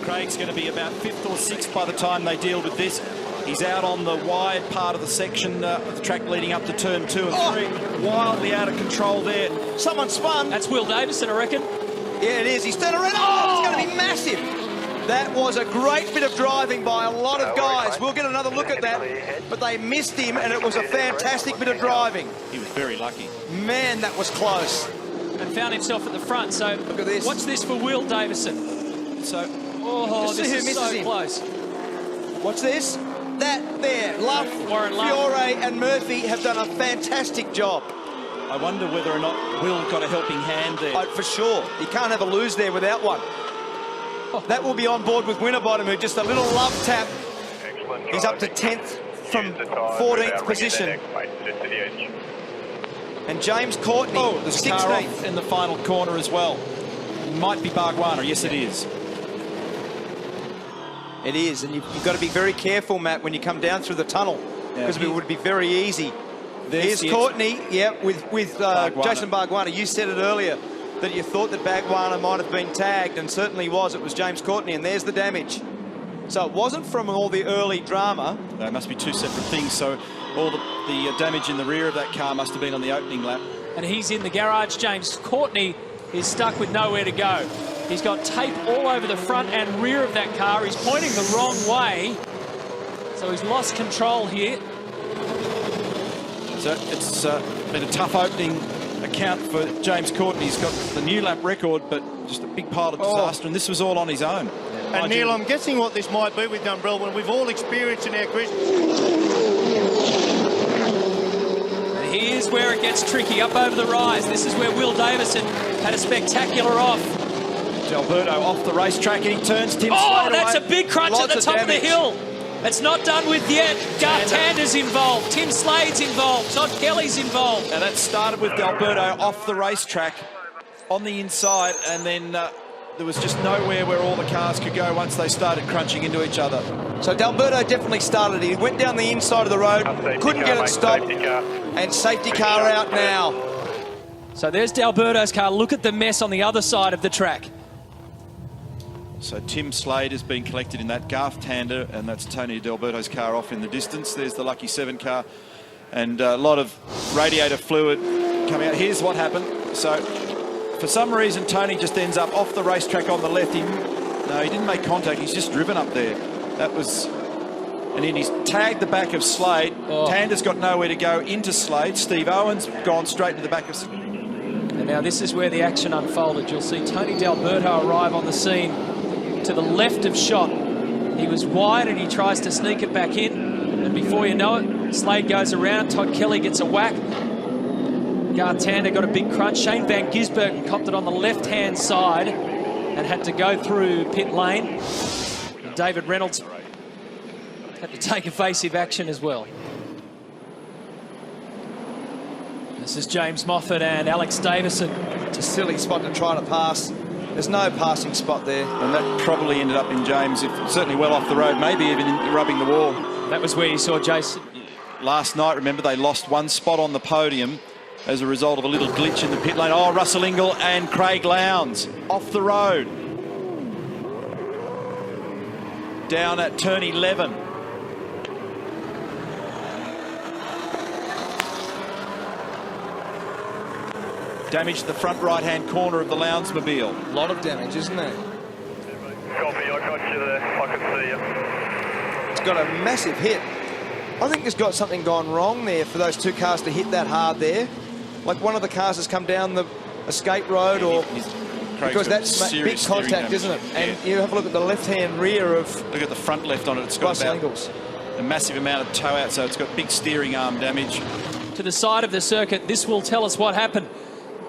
Craig's going to be about 5th or 6th by the time they deal with this. He's out on the wide part of the section of the track leading up to turn 2 and 3. Wildly out of control there. Someone spun. That's Will Davison, I reckon. Yeah, it is. He's turned around. Oh, it's going to be massive. That was a great bit of driving by a lot of guys. We'll get another look at that. But they missed him, and it was a fantastic bit of driving. He was very lucky. Man, that was close. And found himself at the front. So look at this. Watch this for Will Davison. So, this is so close. Watch this. That there. Love, Fiore and Murphy have done a fantastic job. I wonder whether or not Will got a helping hand there. For sure. You can't have a lose there without one. That will be on board with Winterbottom, who just a little love tap. He's up to 10th from 14th position. And James Courtney, there's a car off in the final corner as well. Might be Bargwanna. Yes, it is. It is, and you've got to be very careful, Matt, when you come down through the tunnel, because it would be very easy. Here's Courtney, with Jason Bargwanna. You said it earlier that you thought that Bargwanna might have been tagged, and certainly was. It was James Courtney, and there's the damage. So it wasn't from all the early drama. They must be two separate things. So all the damage in the rear of that car must have been on the opening lap. And he's in the garage. James Courtney is stuck with nowhere to go. He's got tape all over the front and rear of that car. He's pointing the wrong way. So he's lost control here. So it's been a tough opening account for James Courtney. He's got the new lap record, but just a big pile of disaster, and this was all on his own. And Neil, I'm guessing what this might be with Dumbrell, when we've all experienced in our careers. And here's where it gets tricky, up over the rise. This is where Will Davison had a spectacular off. Alberto off the racetrack, and he turns Tim Slade that's away. A big crunch at the top of the hill. It's not done with yet. Garth Tander's involved. Tim Slade's involved. Todd Kelly's involved. And that started with Alberto off the racetrack on the inside, and then there was just nowhere where all the cars could go once they started crunching into each other. So D'Alberto definitely started it. He went down the inside of the road, couldn't get it stopped, and safety car out now. So there's D'Alberto's car. Look at the mess on the other side of the track. So Tim Slade has been collected in that. Garth Tander, and that's Tony D'Alberto's car off in the distance. There's the Lucky 7 car, and a lot of radiator fluid coming out. Here's what happened. So for some reason, Tony just ends up off the racetrack on the left. No, he didn't make contact. He's just driven up there. That was... And then he's tagged the back of Slade. Tander's got nowhere to go into Slade. Steve Owen's gone straight to the back of Slade. And now this is where the action unfolded. You'll see Tony D'Alberto arrive on the scene to the left of shot. He was wide and he tries to sneak it back in. And before you know it, Slade goes around. Todd Kelly gets a whack. Garth Tander got a big crunch. Shane Van Gisbergen copped it on the left-hand side and had to go through pit lane. And David Reynolds had to take evasive action as well. This is James Moffat and Alex Davison. It's a silly spot to try to pass. There's no passing spot there. And that probably ended up in James, certainly well off the road, maybe even rubbing the wall. That was where you saw Jason. Last night, remember, they lost one spot on the podium as a result of a little glitch in the pit lane. Oh, Russell Ingall and Craig Lowndes off the road. Down at turn 11. Damaged the front right-hand corner of the Lowndes-mobile. A lot of damage, isn't there? Copy, I got you there. I can see you. It's got a massive hit. I think there's got something gone wrong there for those two cars to hit that hard there. Like one of the cars has come down the escape road, or because that's big contact, isn't it? And you have a look at the left-hand rear of... Look at the front left on it. It's got about a massive amount of toe out, so it's got big steering arm damage. To the side of the circuit, this will tell us what happened.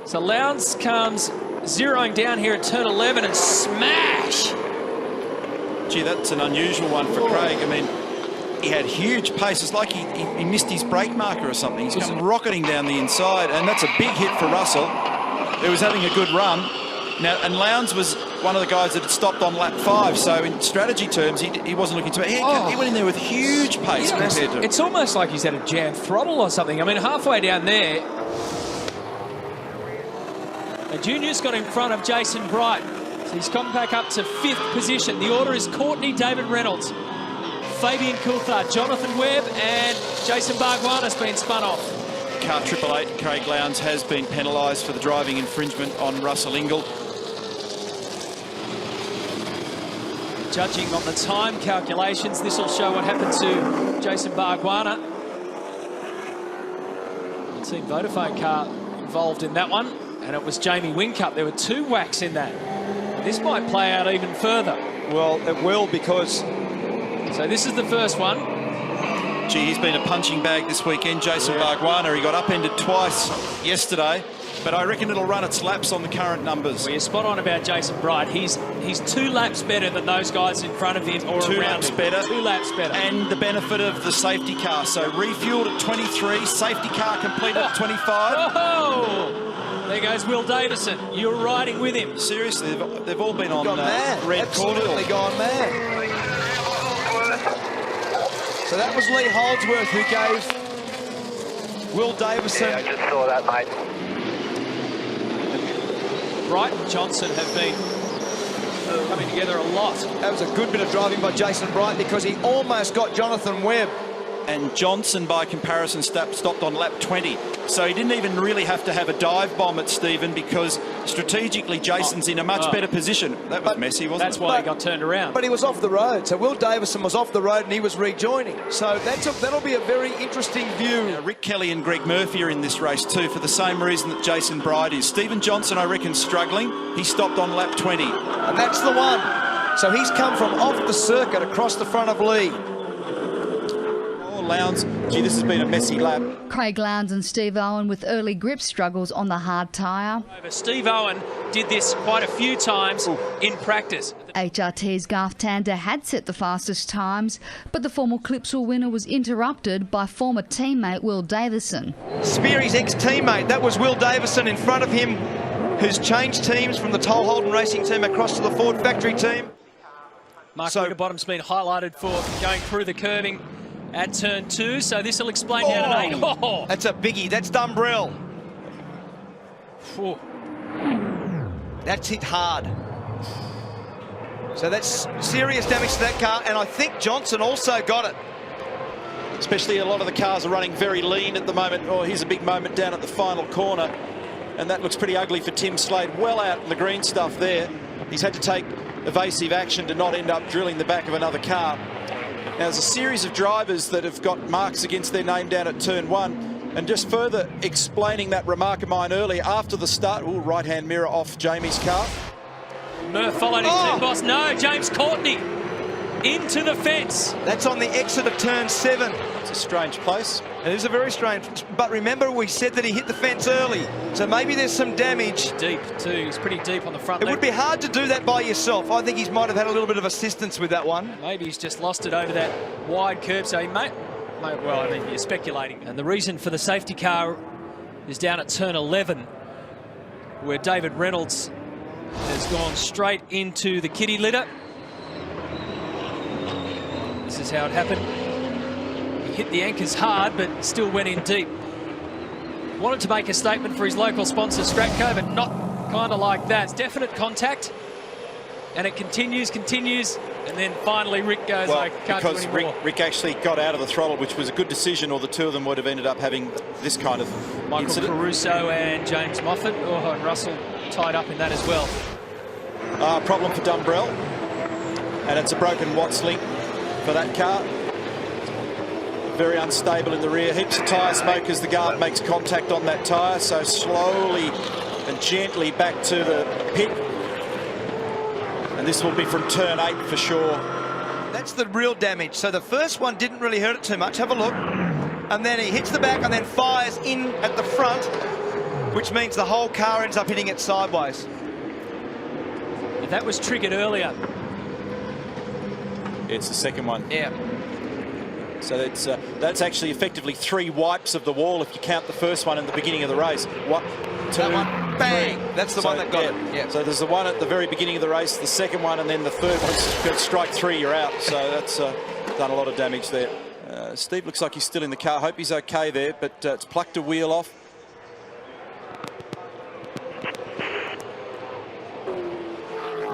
So Lowndes comes zeroing down here at turn 11 and smash! Gee, that's an unusual one for Craig. I mean, he had huge pace. It's like he missed his brake marker or something. He's come rocketing down the inside, and that's a big hit for Russell, who was having a good run. Now, and Lowndes was one of the guys that had stopped on lap 5, so in strategy terms, he wasn't looking to... He went in there with huge pace compared to... It's almost like he's had a jammed throttle or something. I mean, halfway down there... And Junior's got in front of Jason Bright. So He's come back up to 5th position. The order is Courtney, David Reynolds, Fabian Coulthard, Jonathan Webb, and Jason Bargwanna's been spun off. Car 888, Craig Lowndes, has been penalised for the driving infringement on Russell Ingall. Judging on the time calculations, this will show what happened to Jason Bargwanna. Team Vodafone car involved in that one, and it was Jamie Whincup. There were 2 whacks in that. This might play out even further. Well, it will, because... So this is the first one. Gee, he's been a punching bag this weekend, Jason Bargwanna. He got upended twice yesterday, but I reckon it'll run its laps on the current numbers. Well, you're spot on about Jason Bright. He's 2 laps better than those guys in front of him or 2 around laps him. better. 2 laps better. And the benefit of the safety car. So refueled at 23, safety car completed at 25. Oh! There goes Will Davison. You're riding with him. Seriously, they've all been on red Absolutely cordial. gone mad. So that was Lee Holdsworth who gave Will Davison. Yeah, I just saw that, mate. Bright and Johnson have been coming together a lot. That was a good bit of driving by Jason Bright, because he almost got Jonathan Webb. And Johnson, by comparison, stopped on lap 20. So he didn't even really have to have a dive bomb at Stephen, because strategically Jason's in a much better position. That was messy, wasn't it? That's why he got turned around. But he was off the road. So Will Davison was off the road and he was rejoining. So that'll be a very interesting view. Rick Kelly and Greg Murphy are in this race too, for the same reason that Jason Bright is. Stephen Johnson, I reckon, struggling. He stopped on lap 20. And that's the one. So he's come from off the circuit across the front of Lee. Lowndes, gee, this has been a messy lap. Craig Lowndes and Steve Owen with early grip struggles on the hard tyre. Steve Owen did this quite a few times in practice. HRT's Garth Tander had set the fastest times, but the former Clipsal winner was interrupted by former teammate Will Davison. Speary's ex-teammate, that was Will Davison in front of him, who's changed teams from the Toll Holden Racing team across to the Ford factory team. Mark Winterbottom's been highlighted for going through the curving at turn 2, so this will explain down at 8. Oh. That's a biggie. That's Dumbrell. That's hit hard. So that's serious damage to that car, and I think Johnson also got it. Especially a lot of the cars are running very lean at the moment. Oh, here's a big moment down at the final corner, and that looks pretty ugly for Tim Slade. Well out in the green stuff there. He's had to take evasive action to not end up drilling the back of another car. Now, there's a series of drivers that have got marks against their name down at turn 1. And just further explaining that remark of mine earlier, after the start, right-hand mirror off Jamie's car. Murph followed his team boss. No, James Courtney into the fence. That's on the exit of turn 7. It's a strange place. It is a very strange, but remember we said that he hit the fence early, so maybe there's some damage. Deep too, he's pretty deep on the front. It would be hard to do that by yourself. I think he might have had a little bit of assistance with that one. Maybe he's just lost it over that wide curve, so he may well, I mean, you're speculating. And the reason for the safety car is down at turn 11, where David Reynolds has gone straight into the kiddie litter. This is how it happened. Hit the anchors hard, but still went in deep. Wanted to make a statement for his local sponsor, Stratco, but not kind of like that. It's definite contact, and it continues, and then finally Rick goes, I can't do anymore. Because Rick actually got out of the throttle, which was a good decision, or the two of them would have ended up having this kind of Michael incident. Caruso and James Moffat, and Russell tied up in that as well. Problem for Dumbrell, and it's a broken Watts link for that car. Very unstable in the rear. Heaps of tyre smoke as the guard makes contact on that tyre. So slowly and gently back to the pit. And this will be from turn 8 for sure. That's the real damage. So the first one didn't really hurt it too much. Have a look. And then he hits the back and then fires in at the front, which means the whole car ends up hitting it sideways. If that was triggered earlier. It's the second one. Yeah. So that's actually effectively 3 wipes of the wall if you count the first one in the beginning of the race. 1, 2, that one, bang! 3. That's the one that got it. Yeah. So there's the one at the very beginning of the race, the second one, and then the third one. Strike 3, you're out. So that's done a lot of damage there. Steve looks like he's still in the car. Hope he's okay there, but it's plucked a wheel off.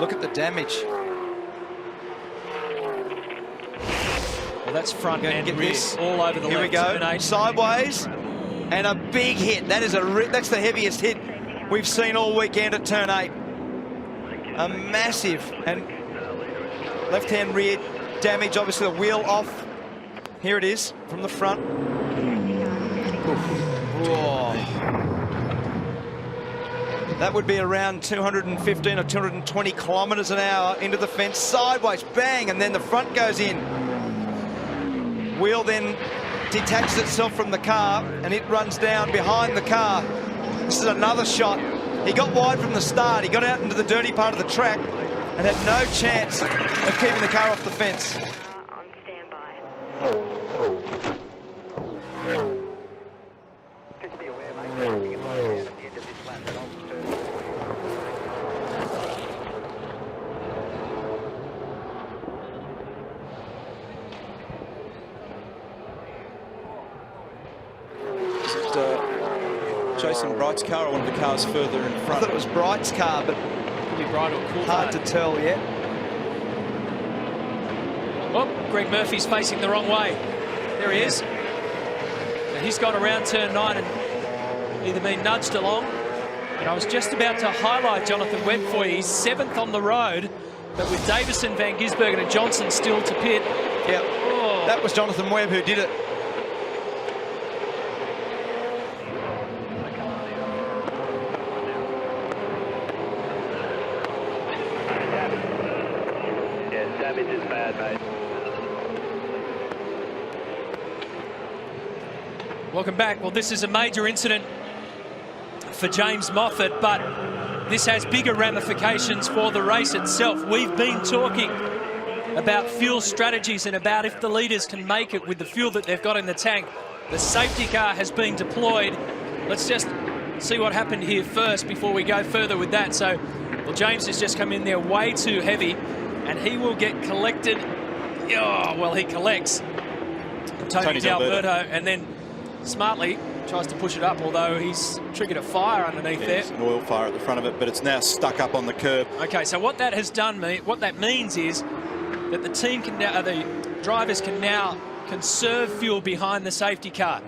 Look at the damage. Well, that's front and Get rear, this. all over the Here left. we go. Turn 8. Sideways, and a big hit. That is that's the heaviest hit we've seen all weekend at turn 8. A massive and left-hand rear damage. Obviously, the wheel off. Here it is from the front. Whoa. That would be around 215 or 220 kilometres an hour into the fence, sideways, bang, and then the front goes in. Wheel then detaches itself from the car, and it runs down behind the car. This is another shot. He got wide from the start. He got out into the dirty part of the track and had no chance of keeping the car off the fence. On standby. Just be aware, mate. At the end of this lap, that on turn. Is it Jason Bright's car or one of the cars further in I front? thought it was Bright's car, but Could be Bright or Coulthard. hard to tell yet. Oh, Greg Murphy's facing the wrong way. There he is. Now he's got around turn 9 and either been nudged along. And I was just about to highlight Jonathan Webb for you. He's 7th on the road, but with Davison, Van Gisbergen and Johnson still to pit. Yeah, Oh. that was Jonathan Webb who did it. Yeah, damage is bad, mate. Welcome back. Well, this is a major incident for James Moffat, but this has bigger ramifications for the race itself. We've been talking about fuel strategies and about if the leaders can make it with the fuel that they've got in the tank. The safety car has been deployed. Let's just see what happened here first before we go further with that. So, well, James has just come in there way too heavy, and he will get collected. Oh, well, he collects Tony D'Alberto, and then smartly tries to push it up, although he's triggered a fire underneath there. There's an oil fire at the front of it, but it's now stuck up on the curb. Okay, so what that has done, what that means is that the team can now, the drivers can now conserve fuel behind the safety car,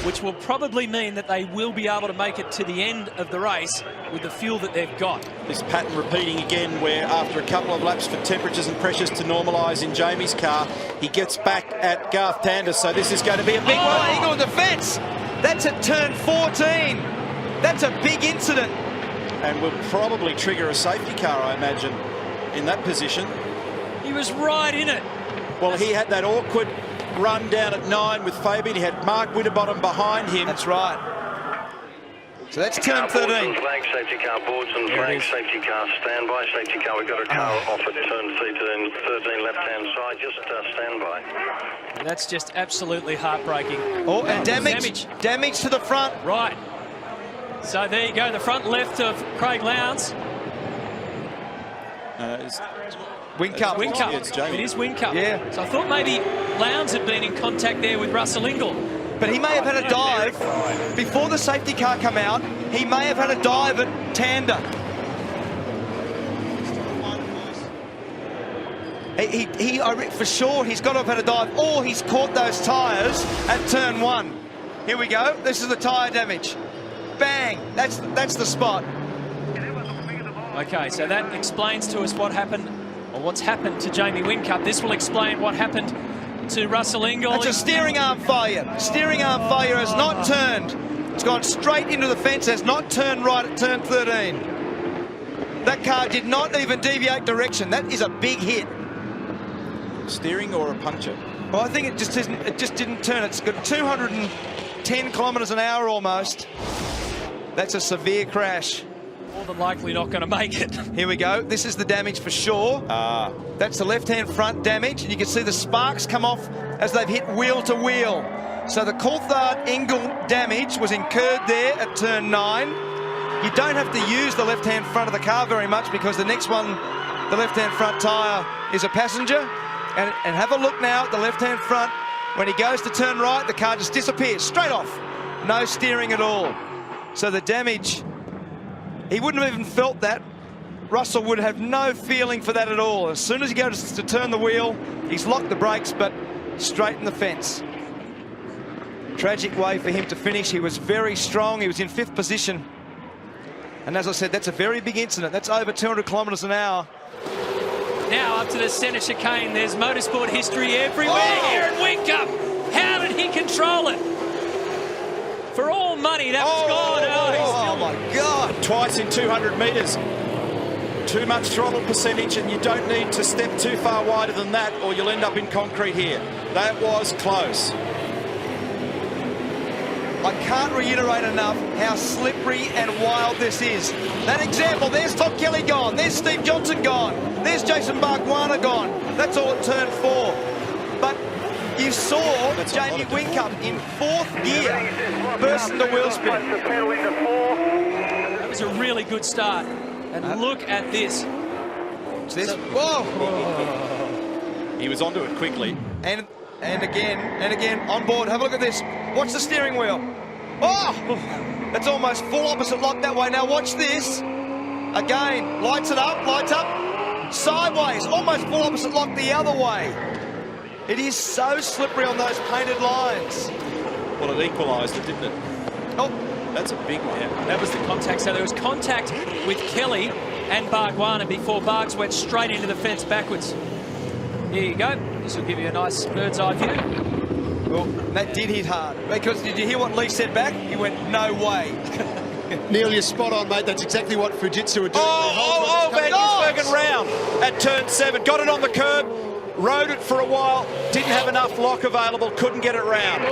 which will probably mean that they will be able to make it to the end of the race with the fuel that they've got. This pattern repeating again, where after a couple of laps for temperatures and pressures to normalise in Jamie's car, he gets back at Garth Tander, so this is going to be a big one. Eagle in the fence. That's at turn 14. That's a big incident. And will probably trigger a safety car, I imagine, in that position. He was right in it. Well, he had that awkward run down at 9 with Fabian. He had Mark Winterbottom behind him. That's right. So that's turn 13. Flag, safety car boards and flag, safety car standby. Safety car, we've got a car off at turn 13 left-hand side, just standby. And that's just absolutely heartbreaking. Oh, and damage to the front. Right. So there you go, the front left of Craig Lowndes. Whincup. Whincup. It's Jamie. It is Whincup. Yeah. So I thought maybe Lowndes had been in contact there with Russell Ingall. But he may have had a dive before the safety car come out. He may have had a dive at Tander. For sure, he's got to have had a dive, or he's caught those tyres at turn 1. Here we go. This is the tyre damage. Bang. That's the spot. Okay, so that explains to us what happened, or what's happened to Jamie Whincup. This will explain what happened to Russell Ingall. That's a steering arm failure. Steering arm failure has not turned. It's gone straight into the fence, has not turned right at turn 13. That car did not even deviate direction. That is a big hit. Steering or a puncture? Well, I think it just didn't turn. It's got 210 kilometres an hour almost. That's a severe crash. More than likely not going to make it. Here we go. This is the damage for sure. That's the left-hand front damage, and you can see the sparks come off as they've hit wheel to wheel. So the Coulthard-Ingall damage was incurred there at turn 9. You don't have to use the left-hand front of the car very much, because the next one, the left-hand front tyre, is a passenger. And have a look now at the left-hand front. When he goes to turn right, the car just disappears straight off. No steering at all. So the damage, he wouldn't have even felt that Russell would have no feeling for that at all. As soon as he goes to turn the wheel, he's locked the brakes, but straight in the fence. Tragic way for him to finish. He was very strong. He was in 5th position. And as I said, that's a very big incident. That's over 200 kilometres an hour. Now up to the centre chicane. There's motorsport history everywhere here at Winton. How did he control it? For all money, that was gone. Oh my God. Twice in 200 metres. Too much throttle percentage, and you don't need to step too far wider than that or you'll end up in concrete here. That was close. I can't reiterate enough how slippery and wild this is. That example, there's Tom Kelly gone, there's Steve Johnson gone, there's Jason Bargwanna gone. That's all at turn 4. But you saw Jamie Whincup in 4th gear burst into wheel spin. That was a really good start. And look at this. Whoa! He was onto it quickly. And again, on board. Have a look at this. Watch the steering wheel. Oh! That's almost full opposite lock that way. Now watch this. Again, lights up. Sideways, almost full opposite lock the other way. It is so slippery on those painted lines. Well, it equalised it, didn't it? Oh, that's a big one. Yeah, that was the contact. So there was contact with Kelly and Bargwanna before Bargs went straight into the fence backwards. Here you go. This will give you a nice bird's eye view. Well, that did hit hard. Because did you hear what Lee said back? He went, no way. Neil, you're spot on, mate. That's exactly what Fujitsu are doing. Van Gisbergen round at turn 7. Got it on the curb. Rode it for a while. Didn't have enough lock available. Couldn't get it round.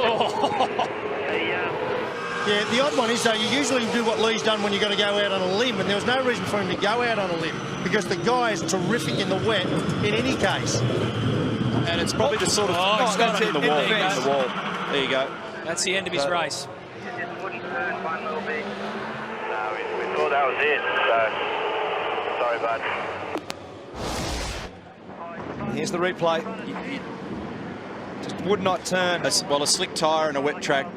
Yeah, the odd one is, though, you usually do what Lee's done when you've got to go out on a limb, and there was no reason for him to go out on a limb because the guy is terrific in the wet in any case. And it's probably just sort of that's in the wall. There you go. That's the end of his race. We thought that was it, so sorry, bud. Here's the replay. Just would not turn. Well, a slick tyre and a wet track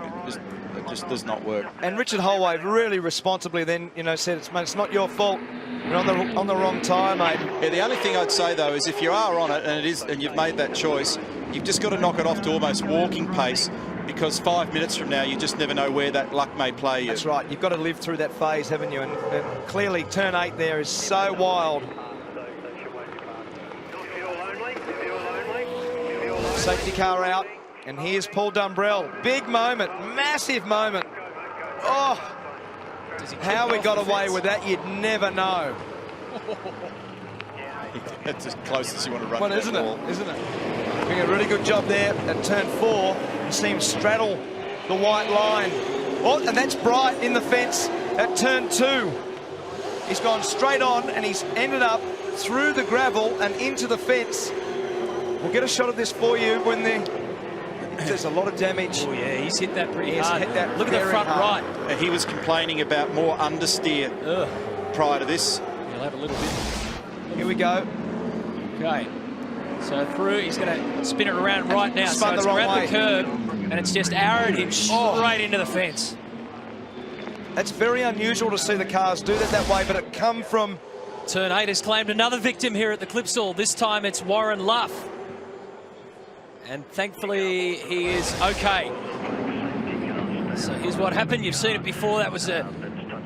just does not work. And Richard Holway really responsibly then, said, it's not your fault. You're on the wrong tyre, mate. Yeah, the only thing I'd say, though, is if you are on it and you've made that choice, you've just got to knock it off to almost walking pace, because 5 minutes from now, you just never know where that luck may play you. That's right. You've got to live through that phase, haven't you? And clearly, turn 8 there is so wild. Safety car out. And here's Paul Dumbrell. Big moment, massive moment. Oh, how we got away with that, you'd never know. That's as close as you want to run. Well, isn't it? Doing a really good job there at turn 4. You see him straddle the white line. Oh, and that's Bright in the fence at turn 2. He's gone straight on and he's ended up through the gravel and into the fence. We'll get a shot of this for you when there's a lot of damage. Oh, yeah, he's hit that pretty hard. Hit that. Look at the front right. He was complaining about more understeer prior to this. He'll have a little bit. Here we go. Okay. So through, he's going to spin it around right now. Spun so it's the wrong around way. the curb, and it's just arrowed him straight into the fence. That's very unusual to see the cars do that way, but it come from... Turn 8 has claimed another victim here at the Clipsal. This time it's Warren Luff. And thankfully, he is okay. So here's what happened. You've seen it before. That was a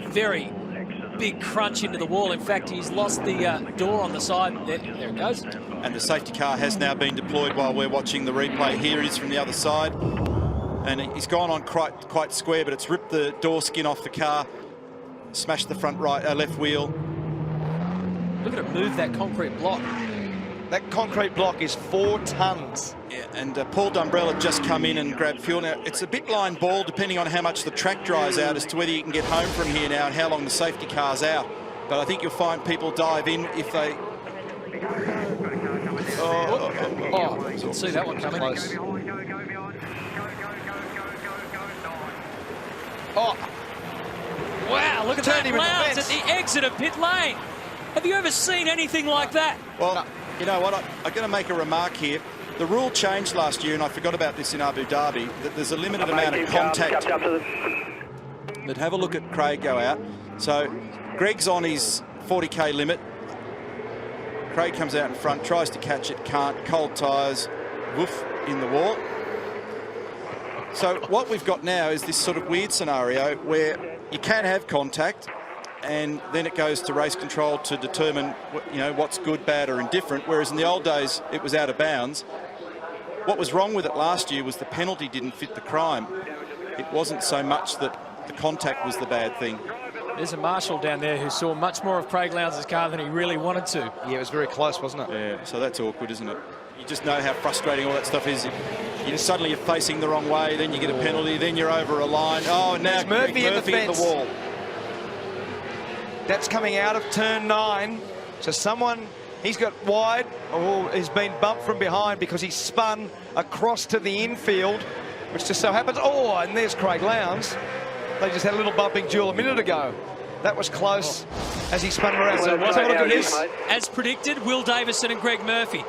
very big crunch into the wall. In fact, he's lost the door on the side. There it goes. And the safety car has now been deployed while we're watching the replay. Here it is from the other side. And he's gone on quite square, but it's ripped the door skin off the car, smashed the front left wheel. Look at it move that concrete block. That concrete block is 4 tons. Yeah, and Paul Dumbrell had just come in and grabbed fuel. Now, it's a bit line ball depending on how much the track dries out as to whether you can get home from here now and how long the safety car's out. But I think you'll find people dive in if they... Oh, you can see that one coming. Close. Oh, wow, look at that clouds at the exit of pit lane. Have you ever seen anything like that? Well, you know what, I'm going to make a remark here. The rule changed last year, and I forgot about this in Abu Dhabi, that there's a limited amount of contact. But have a look at Craig go out. So Greg's on his 40k limit. Craig comes out in front, tries to catch it, can't. Cold tyres, woof, in the wall. So what we've got now is this sort of weird scenario where you can have contact, and then it goes to race control to determine, you know, what's good, bad or indifferent, whereas in the old days it was out of bounds. What was wrong with it last year was the penalty didn't fit the crime. It wasn't so much that the contact was the bad thing. There's a marshal down there who saw much more of Craig Lowndes' car than he really wanted to. Yeah, it was very close, wasn't it? Yeah, so that's awkward, isn't it? You just know how frustrating all that stuff is. Suddenly you're facing the wrong way, then you get a penalty, then you're over a line. Oh, now Murphy in the fence. wall. That's coming out of turn 9. So someone, he's got wide, or he's been bumped from behind because he spun across to the infield, which just so happens. Oh, and there's Craig Lowndes. They just had a little bumping duel a minute ago. That was close as he spun around. So Let's have a look at this. mate. As predicted, Will Davison and Greg Murphy.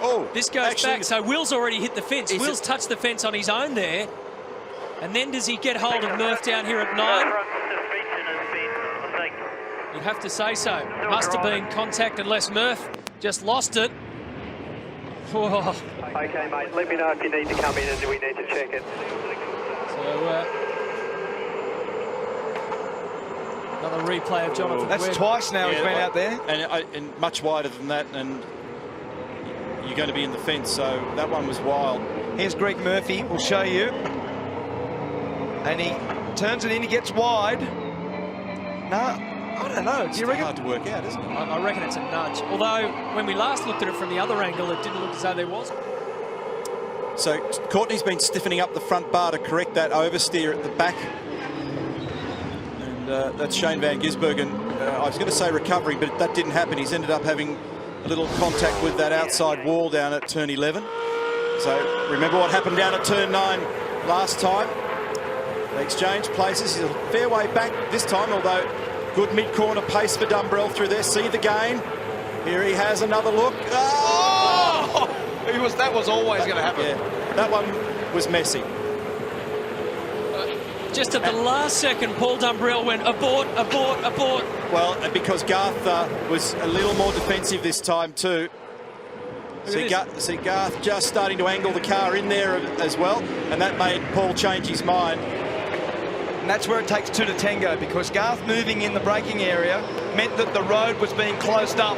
Oh, This goes back, so Will's already hit the fence. Will's touched the fence on his own there. And then does he get hold of Murph down here at 9? You'd have to say so. Must have been contact unless Murph just lost it. Whoa. Okay, mate, let me know if you need to come in and we need to check it. So, another replay of Jonathan That's Webb. twice now he's been out there. And much wider than that, and you're going to be in the fence, so that one was wild. Here's Greg Murphy, we'll show you. And he turns it in, he gets wide. No, I don't know. Do you reckon? Hard to work out, isn't it? I reckon it's a nudge. Although, when we last looked at it from the other angle, it didn't look as though there was. So Courtney's been stiffening up the front bar to correct that oversteer at the back. And that's Shane Van Gisbergen. I was going to say recovering, but that didn't happen. He's ended up having a little contact with that outside wall down at turn 11. So remember what happened down at turn 9 last time. They exchanged places. He's a fair way back this time, although good mid-corner pace for Dumbrell through there. See the gain. Here he has another look. Oh! That was always going to happen. Yeah, that one was messy. Just at the last second, Paul Dumbrell went abort, abort, abort. Well, because Garth was a little more defensive this time too. See Garth just starting to angle the car in there as well, and that made Paul change his mind. And that's where it takes 2 to tango, because Garth moving in the braking area meant that the road was being closed up.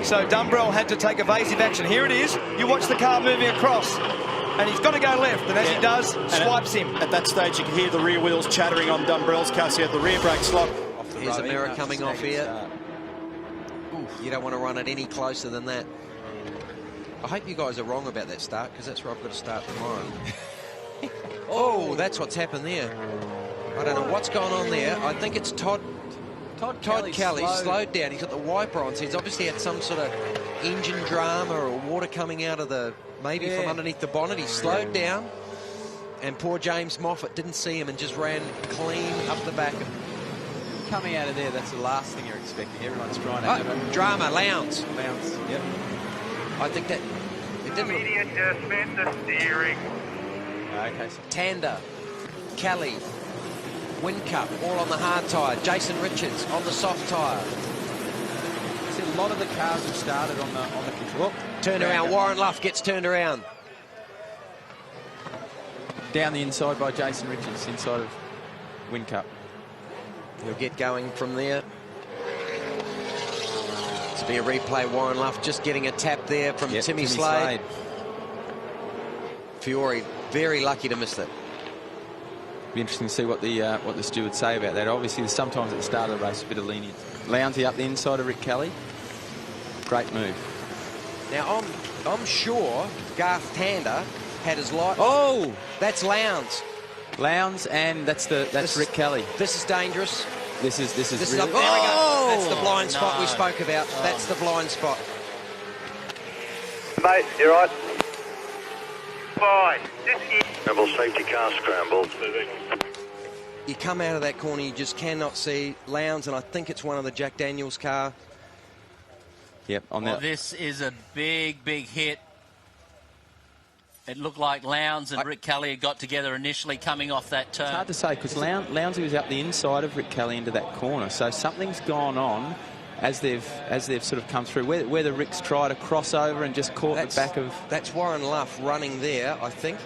So Dumbrell had to take evasive action. Here it is. You watch the car moving across, and he's got to go left, and as he does, swipes him. At that stage, you can hear the rear wheels chattering on Dumbrell's car. So he had the rear brake slot. Here's a mirror coming off here. You don't want to run it any closer than that. I hope you guys are wrong about that start, because that's where I've got to start tomorrow. Oh, that's what's happened there. I don't know what's going on there. I think it's Todd Kelly slowed down. He's got the wiper on, so he's obviously had some sort of engine drama or water coming out of the, maybe from underneath the bonnet. He slowed down, and poor James Moffat didn't see him and just ran clean up the back. Coming out of there, that's the last thing you're expecting. Everyone's trying to have it. Drama, Lowndes. Yep. I think that it didn't look. Immediate adjustment, the steering. Okay, so Tander, Kelly, Wincup, all on the hard tyre. Jason Richards on the soft tyre. see a lot of the cars have started on the control. Turned around. Warren Luff gets turned around. Down the inside by Jason Richards, inside of Wincup. He'll get going from there. This will be a replay. Warren Luff just getting a tap there from Timmy Slade. Fiore very lucky to miss that. Be interesting to see what the stewards say about that. Obviously, sometimes at the start of the race, a bit of lenience. Lounsey up the inside of Rick Kelly. Great move. Now, I'm sure Garth Tander had his light. Oh, that's Lowndes. Lowndes, and that's Rick Kelly. This is dangerous. This is There really. we go. That's the blind spot we spoke about. That's the blind spot. Mate, you right? Fine. Rebel safety car scrambled. You come out of that corner, you just cannot see Lowndes, and I think it's one of the Jack Daniels car. Yep, on that. This is a big, big hit. It looked like Lowndes and Rick Kelly had got together initially coming off that turn. It's hard to say because Lounsey was out the inside of Rick Kelly into that corner, so something's gone on as they've sort of come through. Whether Rick's tried to cross over and just caught the back of... That's Warren Luff running there, I think.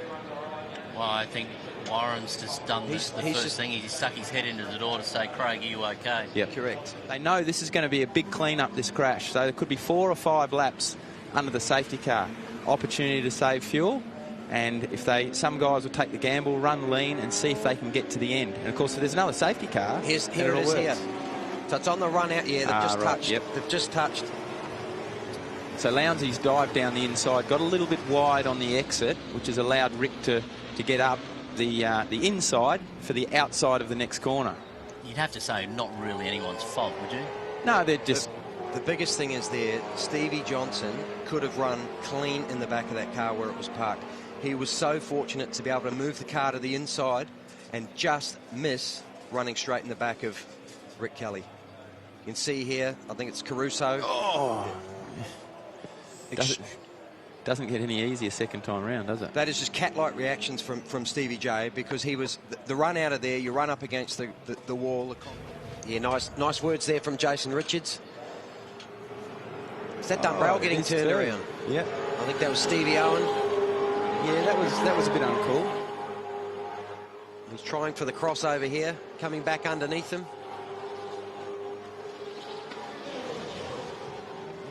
Well, I think Warren's just done the first thing. He stuck his head into the door to say, Craig, are you okay? Yeah, correct. They know this is going to be a big clean-up, this crash. So there could be 4 or 5 laps under the safety car. Opportunity to save fuel. And if some guys will take the gamble, run lean, and see if they can get to the end. And, of course, if there's another safety car... Here it is here. So it's on the run out. Yeah, they've just touched. Yep. They've just touched. So Lowndesy's dived down the inside, got a little bit wide on the exit, which has allowed Rick to get up the inside for the outside of the next corner. You'd have to say not really anyone's fault, would you? No, they're just... The biggest thing is there, Stevie Johnson could have run clean in the back of that car where it was parked. He was so fortunate to be able to move the car to the inside and just miss running straight in the back of Rick Kelly. You can see here, I think it's Caruso. Oh! Doesn't get any easier second time round, does it? That is just cat-like reactions from Stevie J, because he was the run out of there. You run up against the wall. Yeah, nice words there from Jason Richards. Is that Dumbrell getting turned around? Yeah, I think that was Stevie Owen. Yeah, that was a bit uncool. He's trying for the crossover here, coming back underneath him.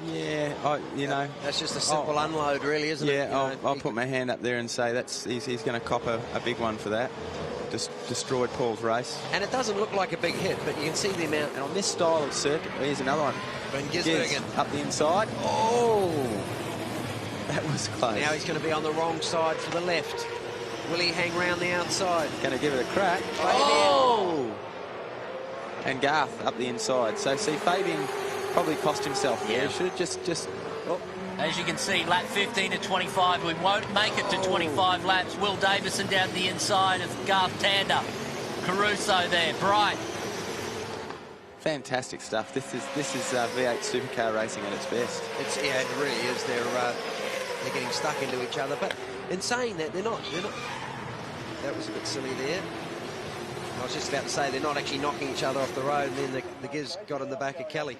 Yeah, you know, that's just a simple unload, really, isn't it? Yeah, I'll put my hand up there and say he's going to cop a big one for that. Just destroyed Paul's race. And it doesn't look like a big hit, but you can see the amount. And on this style of circuit, here's another one. Van Gisbergen up the inside. Oh, that was close. Now he's going to be on the wrong side for the left. Will he hang round the outside? Going to give it a crack. Oh! And Garth up the inside. So see, Fabian probably cost himself there. He should have just... Oh. As you can see, lap 15 to 25. We won't make it to 25 laps. Will Davison down the inside of Garth Tander. Caruso there, Bright. Fantastic stuff. This is V8 Supercar racing at its best. Yeah, it really is. They're getting stuck into each other. But in saying that, they're not. That was a bit silly there. I was just about to say they're not actually knocking each other off the road, and then the Giz got in the back of Kelly.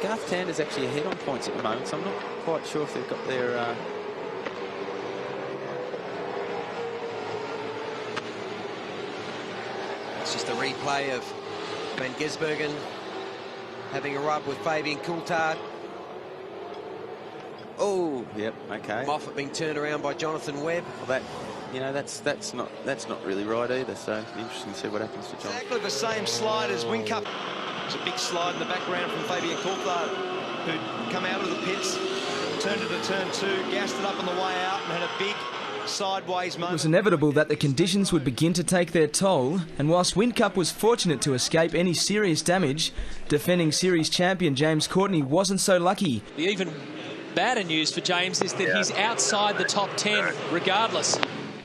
Garth Tander's actually ahead on points at the moment, so I'm not quite sure if they've got their... It's just a replay of Van Gisbergen having a rub with Fabian Coulthard. Oh, yep, okay. Moffat being turned around by Jonathan Webb. Well, that's not really right either, so it'll be interesting to see what happens to Jonathan. Exactly the same slide as Whincup. It's a big slide in the background from Fabian Coulthard, who'd come out of the pits, turned it to turn 2, gassed it up on the way out, and had a big sideways moment. It was inevitable that the conditions would begin to take their toll, and whilst Whincup was fortunate to escape any serious damage, defending series champion James Courtney wasn't so lucky. The even badder news for James is that he's outside the top 10 regardless.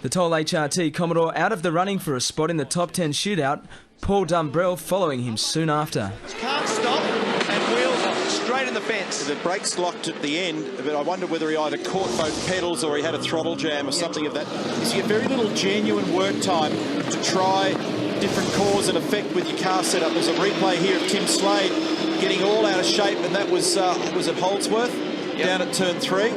The Toll HRT Commodore out of the running for a spot in the top 10 shootout, Paul Dumbrell following him soon after. Can't stop and wheels straight in the fence. The brakes locked at the end, but I wonder whether he either caught both pedals or he had a throttle jam or something of that. You get very little genuine work time to try different cause and effect with your car setup. There's a replay here of Tim Slade getting all out of shape, and that was at Holdsworth down at turn 3.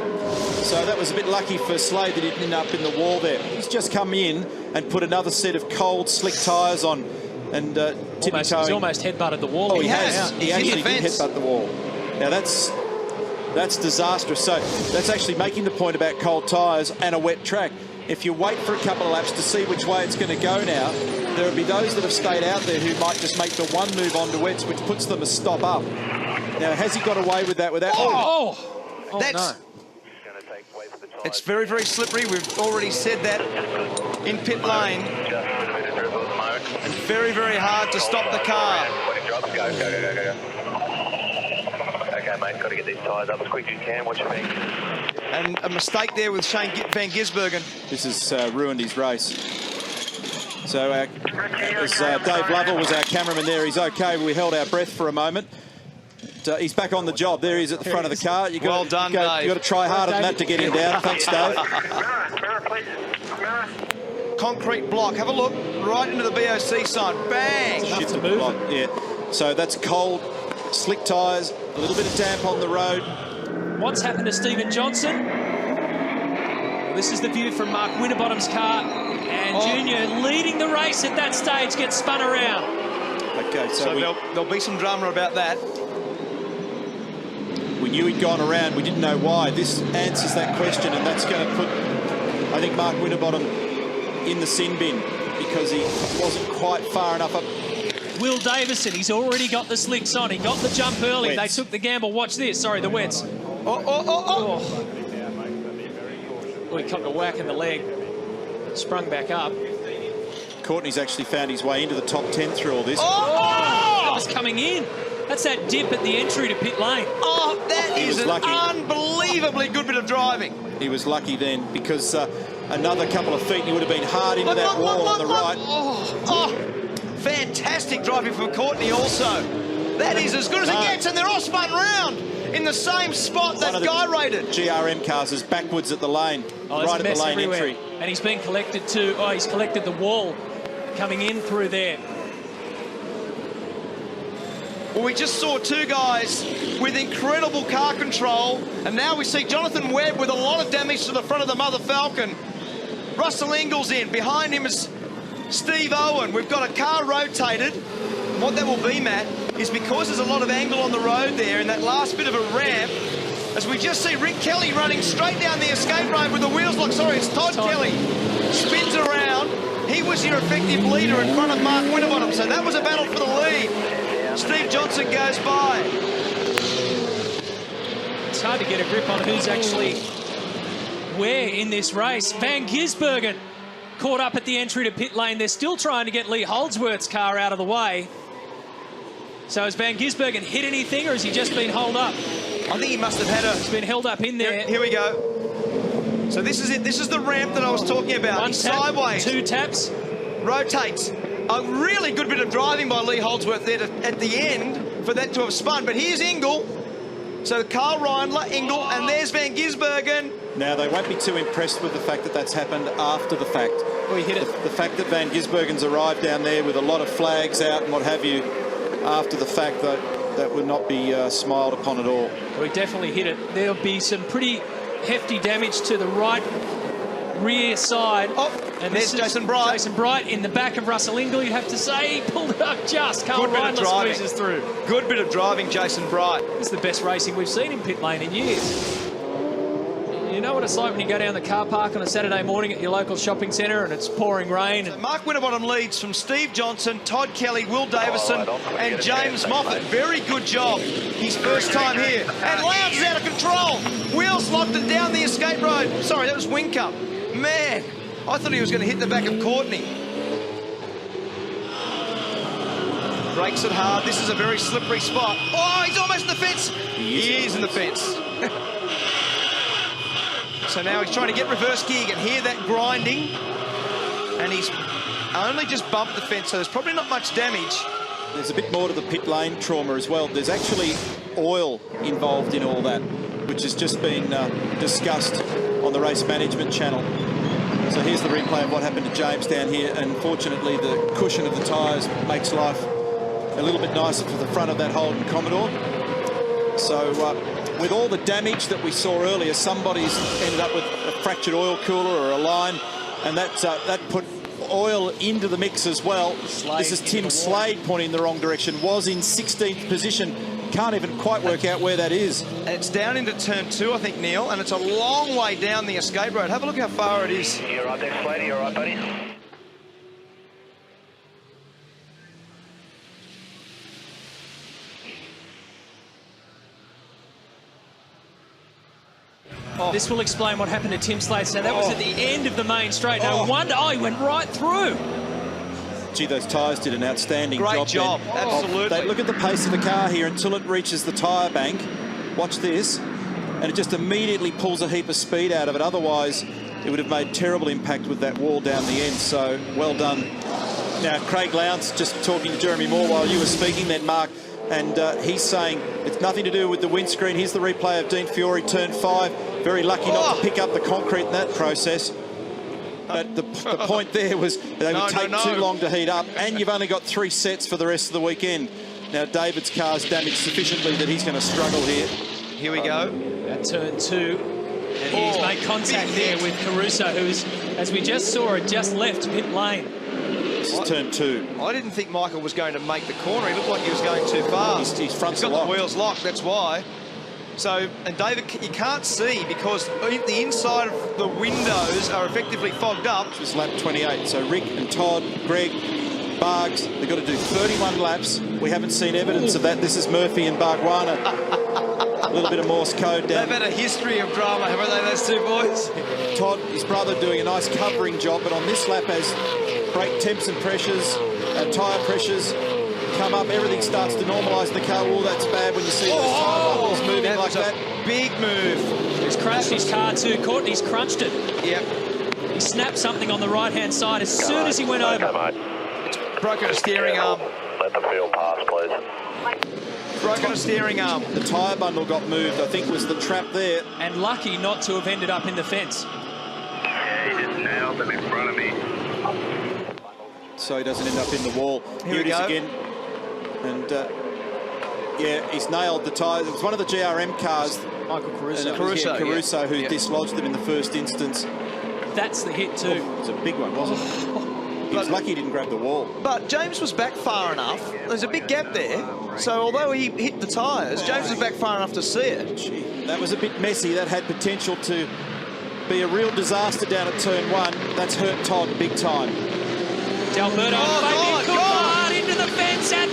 So that was a bit lucky for Slade that he didn't end up in the wall there. He's just come in and put another set of cold, slick tyres on. And he's almost headbutted the wall. Oh, he has. He actually did headbutt the wall. Now that's disastrous. So that's actually making the point about cold tyres and a wet track. If you wait for a couple of laps to see which way it's going to go now, there will be those that have stayed out there who might just make the one move onto wets, which puts them a stop up. Now, has he got away with that without... That's... no. It's very, very slippery. We've already said that in pit lane. And very, very hard to stop the car. Okay, mate, got to get these tyres up as quick as you can. Watch your back. And a mistake there with Van Gisbergen. This has ruined his race. So as Dave Lovell was our cameraman there, he's okay. We held our breath for a moment. He's back on the job. There he is at the front of the car. Well done, Dave. You've got to try harder than that to get him down. Thanks, Dave. Concrete block. Have a look. Right into the BOC sign. Bang! Shifted block. Yeah. So that's cold Slick tyres, a little bit of damp on the road. What's happened to Stephen Johnson? Well, this is the view from Mark Winterbottom's car. And Junior leading the race at that stage gets spun around. Okay, so there'll be some drama about that. We knew he'd gone around. We didn't know why. This answers that question, and that's going to put, I think, Mark Winterbottom in the sin bin because he wasn't quite far enough up. Will Davison, he's already got the slicks on. He got the jump early. Wets. They took the gamble. Watch this. Sorry, the wets. Oh, he caught a whack in the leg. Sprung back up. Courtney's actually found his way into the top 10 through all this. That was coming in. That's that dip at the entry to pit lane. Oh, that is an unbelievably good bit of driving. He was lucky then because another couple of feet and he would have been hard into that wall on the right. Fantastic driving from Courtney also. That is as good as it gets, and they're all spun round in the same spot that Guy rated. GRM cars is backwards at the lane, right at the lane entry. And he's been collected too. Oh, he's collected the wall coming in through there. Well, we just saw two guys with incredible car control, and now we see Jonathan Webb with a lot of damage to the front of the Mother Falcon. Russell Ingles in. Behind him is Steve Owen. We've got a car rotated. What that will be, Matt, is because there's a lot of angle on the road there in that last bit of a ramp, as we just see Rick Kelly running straight down the escape road with the wheels locked. Sorry, it's Todd Kelly. Spins around. He was your effective leader in front of Mark Winterbottom, so that was a battle for the lead. Steve Johnson goes by. It's hard to get a grip on who's actually where in this race. Van Gisbergen caught up at the entry to pit lane. They're still trying to get Lee Holdsworth's car out of the way. So has Van Gisbergen hit anything, or has he just been held up? I think he must have had a... He's been held up in there. Here we go. So this is it. This is the ramp that I was talking about. One tap, sideways. 2 taps. Rotates. A really good bit of driving by Lee Holdsworth there at the end for that to have spun. But here's Ingle. So Carl Reindler, Ingle, and there's Van Gisbergen. Now, they won't be too impressed with the fact that that's happened after the fact. Oh, he hit it. The fact that Van Gisbergen's arrived down there with a lot of flags out and what have you after the fact, that would not be smiled upon at all. Well, he definitely hit it. There'll be some pretty hefty damage to the right rear side. Oh, and there's Jason Bright. Jason Bright in the back of Russell Ingle, you'd have to say. He pulled it up just. Carl Reindler squeezes through. Good bit of driving, Jason Bright. It's the best racing we've seen in pit lane in years. You know what it's like when you go down the car park on a Saturday morning at your local shopping centre and it's pouring rain. And Mark Winterbottom leads from Steve Johnson, Todd Kelly, Will Davison and James Moffat. Very good job. His first time here. And Lowndes is out of control. Wheels locked it down the escape road. Sorry, that was Whincup. Man, I thought he was going to hit the back of Courtney. Brakes it hard. This is a very slippery spot. Oh, he's almost in the fence. He is in the fence. So now he's trying to get reverse gear. You can hear that grinding. And he's only just bumped the fence, so there's probably not much damage. There's a bit more to the pit lane trauma as well. There's actually oil involved in all that, which has just been discussed on the race management channel. So here's the replay of what happened to James down here. And fortunately, the cushion of the tyres makes life a little bit nicer for the front of that Holden Commodore. So with all the damage that we saw earlier, somebody's ended up with a fractured oil cooler or a line, and that put oil into the mix as well. This is Tim Slade pointing in the wrong direction. Was in 16th position. Can't even quite work out where that is. It's down into turn 2, I think, Neil, and it's a long way down the escape road. Have a look how far it is. You're right there, Slade. You're right, buddy. Oh. This will explain what happened to Tim Slade. So that was at the end of the main straight. No wonder. Oh, he went right through. Gee, those tyres did an outstanding job. Great job, absolutely. Look at the pace of the car here until it reaches the tyre bank. Watch this. And it just immediately pulls a heap of speed out of it. Otherwise, it would have made terrible impact with that wall down the end. So, well done. Now, Craig Lowndes just talking to Jeremy Moore while you were speaking then, Mark. And he's saying it's nothing to do with the windscreen. Here's the replay of Dean Fiore, turn 5. Very lucky not to pick up the concrete in that process. But the point there was they would take too long to heat up, and you've only got 3 sets for the rest of the weekend. Now, David's car's damaged sufficiently that he's going to struggle here. Here we go. At turn 2. And he's made contact there with Caruso, who's, as we just saw, had just left pit lane. This is turn 2. I didn't think Michael was going to make the corner. He looked like he was going too fast. His front's got locked. the wheels locked, that's why. So, and David, you can't see because the inside of the windows are effectively fogged up. This is lap 28. So Rick and Todd, Greg, Bargs, they've got to do 31 laps. We haven't seen evidence of that. This is Murphy and Bargwana. A little bit of Morse code down. They've had a history of drama, haven't they, those two boys? Todd, his brother, doing a nice covering job, but on this lap, as brake temps and pressures, tyre pressures come up, everything starts to normalise the car. Oh, that's bad when you see those tyre bubbles moving like that. Big move. He's crashed his car too. Courtney's crunched it. Yep. He snapped something on the right-hand side as soon as he went over. It's broken a steering arm. Let the field pass, please. Broken a steering arm. The tyre bundle got moved, I think was the trap there. And lucky not to have ended up in the fence. Yeah, he just nailed them in front of me. So he doesn't end up in the wall. Here it is again. And yeah, he's nailed the tyres. It was one of the GRM cars. Michael Caruso. Caruso who dislodged them in the first instance. That's the hit too. Oh, it was a big one, wasn't it? He was lucky he didn't grab the wall. But James was back far enough. There's a big gap there. So although he hit the tyres, James was back far enough to see it. Gee, that was a bit messy. That had potential to be a real disaster down at turn 1. That's hurt Todd big time. D'Alberto and Fabian Coulthard into the fence at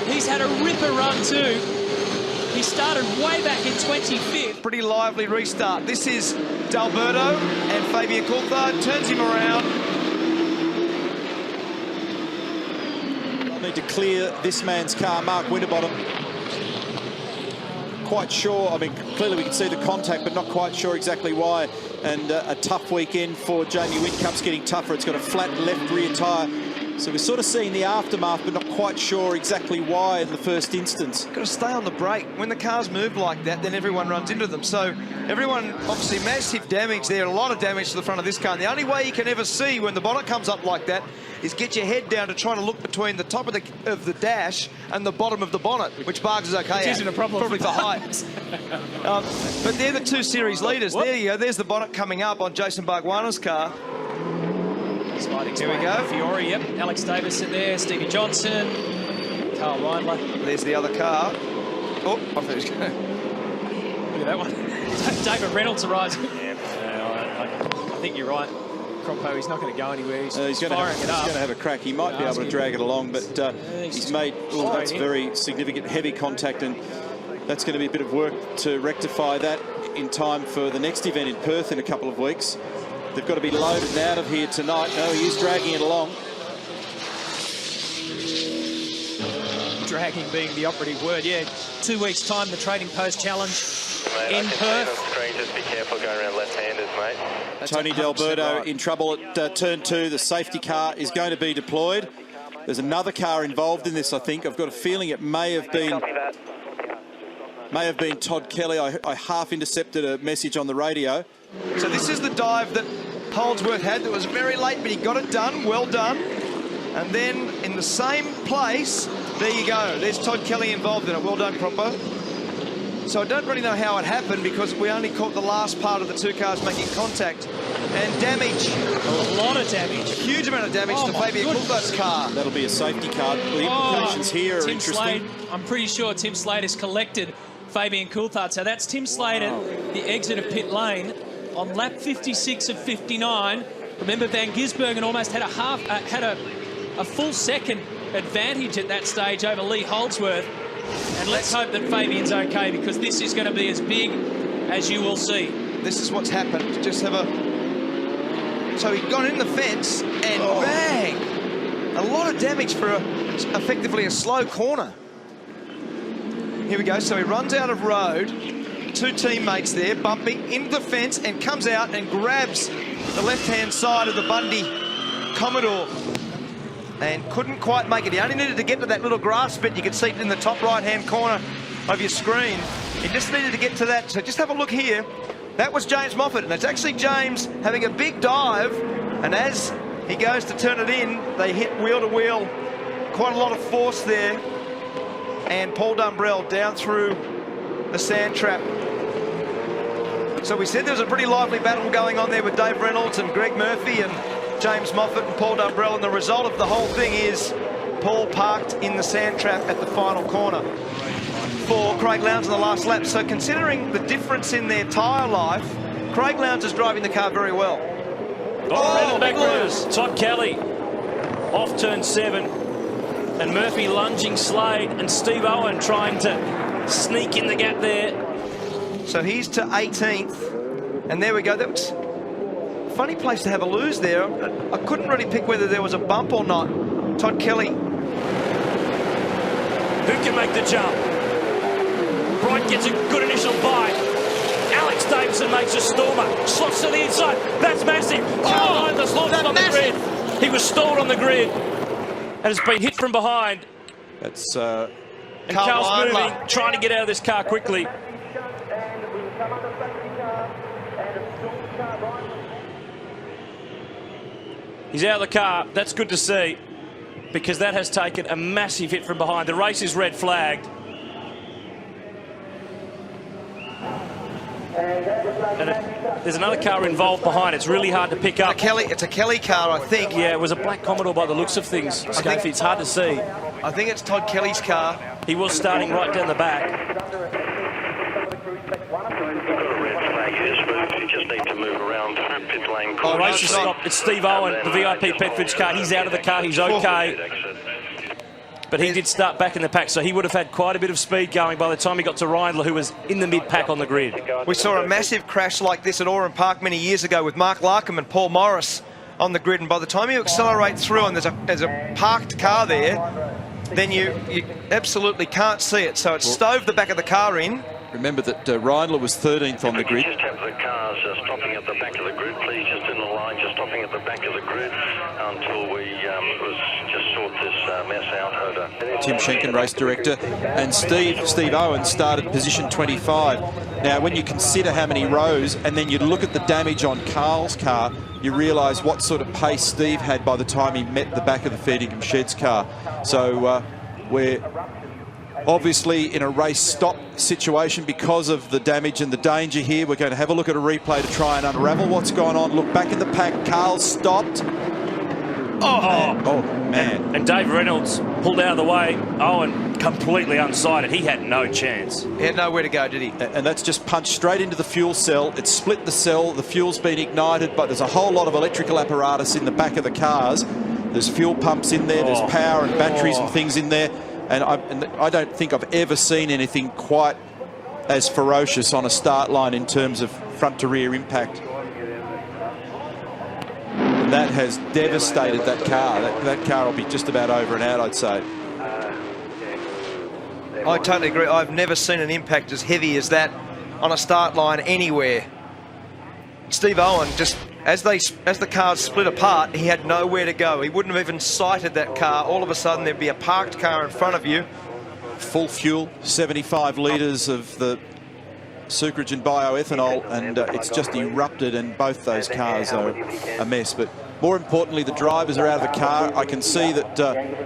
3. He's had a ripper run too. He started way back in 25th. Pretty lively restart. This is D'Alberto and Fabian Coulthard turns him around. I need to clear this man's car, Mark Winterbottom. Quite sure, I mean, clearly we can see the contact, but not quite sure exactly why. And a tough weekend for Jamie Whitcupp's getting tougher. It's got a flat left rear tyre. So we're sort of seeing the aftermath, but not quite sure exactly why in the first instance. Got to stay on the brake. When the cars move like that, then everyone runs into them. So everyone, obviously massive damage there, a lot of damage to the front of this car. And the only way you can ever see when the bonnet comes up like that is get your head down to try to look between the top of the dash and the bottom of the bonnet, which Barks is okay Which isn't a problem. Probably for height. But they're the two series leaders. There you go. There's the bonnet coming up on Jason Bargwana's car. Here we go. Fiore, yep. Alex Davison there. Stevie Johnson. Carl Reindler. There's the other car. Oh, I thought he was going. Look at that one. David Reynolds arrives. I think you're right. Crompo, he's not going to go anywhere. He's going to have a crack. He might be able to drag it along, but he's made that's very significant heavy contact, and that's going to be a bit of work to rectify that in time for the next event in Perth in a couple of weeks. They've got to be loaded and out of here tonight. No, he is dragging it along. Dragging being the operative word, yeah. 2 weeks' time, the Trading Post Challenge in Perth. Just be careful going around left-handers, mate. Tony D'Alberto in trouble at turn 2. The safety car is going to be deployed. There's another car involved in this, I think. I've got a feeling it may have been Todd Kelly. I half intercepted a message on the radio. So this is the dive that Holdsworth had that was very late, but he got it done. Well done. And then in the same place, there you go. There's Todd Kelly involved in it. Well done, Crompo. So I don't really know how it happened because we only caught the last part of the two cars making contact. And damage. A lot of damage. A huge amount of damage to Fabian Coulthard's car. That'll be a safety car. The implications here are interesting. I'm pretty sure Tim Slade has collected Fabian Coulthard. So that's Tim Slade at the exit of pit lane on lap 56 of 59. Remember, Van Gisbergen almost had a full second advantage at that stage over Lee Holdsworth. And let's hope that Fabian's okay, because this is going to be as big as you will see. This is what's happened. Just have a... So he got in the fence and bang! A lot of damage for effectively a slow corner. Here we go. So he runs out of road. Two teammates there bumping into the fence and comes out and grabs the left-hand side of the Bundy Commodore. And couldn't quite make it. He only needed to get to that little grass bit. You can see it in the top right-hand corner of your screen. He just needed to get to that. So just have a look here. That was James Moffat, and it's actually James having a big dive. And as he goes to turn it in, they hit wheel-to-wheel quite a lot of force there. And Paul Dumbrell down through the sand trap. So we said there was a pretty lively battle going on there with Dave Reynolds and Greg Murphy and James Moffat and Paul Dumbrell. And the result of the whole thing is Paul parked in the sand trap at the final corner for Craig Lowndes in the last lap. So considering the difference in their tyre life, Craig Lowndes is driving the car very well. Oh, back goes Todd Kelly off turn 7, and Murphy lunging Slade, and Steve Owen trying to sneak in the gap there. So he's to 18th, and there we go. That was a funny place to have a lose there. I couldn't really pick whether there was a bump or not. Todd Kelly. Who can make the jump? Bright gets a good initial bite. Alex Davison makes a stormer. Slots to the inside. That's massive. Oh, the slots on the grid. He was stalled on the grid and has been hit from behind. That's and Carl's moving, trying to get out of this car quickly. He's out of the car. That's good to see, because that has taken a massive hit from behind. The race is red flagged. And there's another car involved behind. It's really hard to pick up. It's a Kelly car, I think. Yeah, it was a black Commodore by the looks of things. Scafey, it's hard to see. I think it's Todd Kelly's car. He was starting right down the back. You just need to move around pit lane. The race is stopped. It's Steve Owen, the VIP Petford's car. He's out of the car. He's okay. But he did start back in the pack, so he would have had quite a bit of speed going by the time he got to Reindler, who was in the mid-pack on the grid. We saw a massive crash like this at Oran Park many years ago with Mark Larkham and Paul Morris on the grid, and by the time you accelerate through and there's a parked car there, then you absolutely can't see it. So it's stove the back of the car in. Remember that Reindler was 13th on the grid. Just have the cars stopping at the back of the grid, please, just in the line, just stopping at the back of the grid until we just sort this mess out. Over. Tim Schenken, race director, and Steve Owen started position 25. Now, when you consider how many rows, and then you look at the damage on Carl's car, you realise what sort of pace Steve had by the time he met the back of the Feedingham Sheds car. So we're obviously in a race stop situation because of the damage and the danger here. We're going to have a look at a replay to try and unravel what's gone on. Look back in the pack. Carl stopped. Oh man. And Dave Reynolds pulled out of the way. Owen completely unsighted. He had no chance. He had nowhere to go, did he? And that's just punched straight into the fuel cell. It's split the cell. The fuel's been ignited, but there's a whole lot of electrical apparatus in the back of the cars. There's fuel pumps in there. There's power and batteries and things in there. And I don't think I've ever seen anything quite as ferocious on a start line in terms of front to rear impact. And that has devastated that car. That car will be just about over and out, I'd say. I totally agree. I've never seen an impact as heavy as that on a start line anywhere. Steve Owen, just as the cars split apart, he had nowhere to go. He wouldn't have even sighted that car. All of a sudden, there'd be a parked car in front of you. Full fuel, 75 litres of the sucrogen bioethanol, and it's just erupted, and both those cars are a mess. But more importantly, the drivers are out of the car. I can see that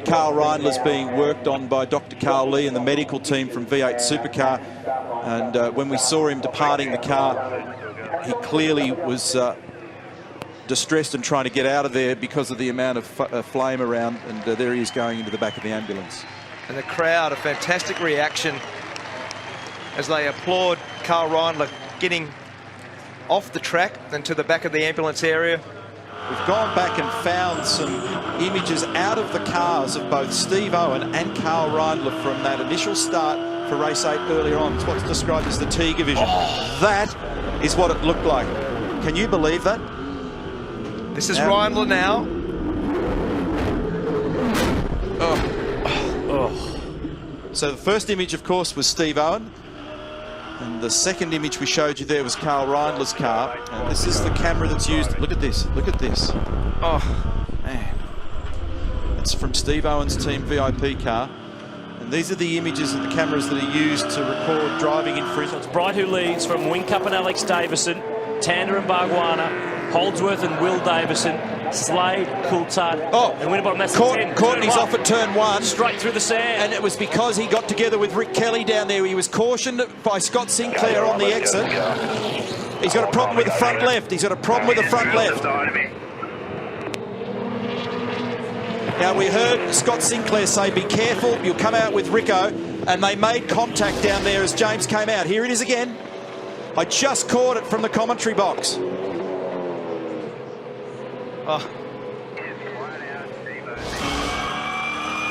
Carl Reindler's being worked on by Dr. Carl Lee and the medical team from V8 Supercar. And when we saw him departing the car, he clearly was distressed and trying to get out of there because of the amount of flame around, and there he is going into the back of the ambulance. And the crowd, a fantastic reaction as they applaud Carl Reindler getting off the track and to the back of the ambulance area. We've gone back and found some images out of the cars of both Steve Owen and Carl Reindler from that initial start for race 8 earlier on. It's what's described as the T division. That is what it looked like. Can you believe that? This is Reindler now. So the first image, of course, was Steve Owen. And the second image we showed you there was Carl Reindler's car. And this is the camera that's used. Look at this. Look at this. Oh, man. It's from Steve Owen's team VIP car. And these are the images of the cameras that are used to record driving infringements. So it's Bright who leads from Whincup and Alex Davison, Tander and Bargwana, Holdsworth and Will Davison, Slade, Coulthard, and Winterbottom. That's Courtney's off at turn 1. Straight through the sand. And it was because he got together with Rick Kelly down there. He was cautioned by Scott Sinclair on the exit. He's got a problem with the front left. He's got a problem with the front left. Now, we heard Scott Sinclair say, be careful, you'll come out with Rico. And they made contact down there as James came out. Here it is again. I just caught it from the commentary box.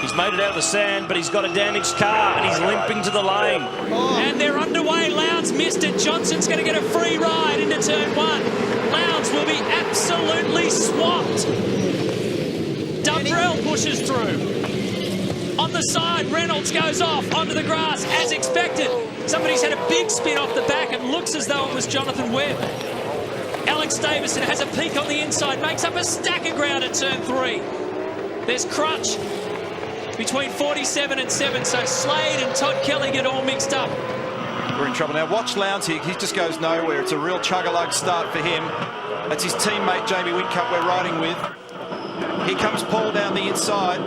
He's made it out of the sand, but he's got a damaged car and he's limping to the lane. And they're underway. Lowndes missed it. Johnson's going to get a free ride into turn 1. Lowndes will be absolutely swamped. Dumbrell pushes through. On the side, Reynolds goes off onto the grass as expected. Somebody's had a big spin off the back. It looks as though it was Jonathan Webb. Alex Davison has a peek on the inside, makes up a stack of ground at turn 3. There's Crutch between 47 and 7, so Slade and Todd Kelly get all mixed up. We're in trouble now. Watch Lowndes here. He just goes nowhere. It's a real chug-a-lug start for him. That's his teammate, Jamie Whincup, we're riding with. Here comes Paul down the inside.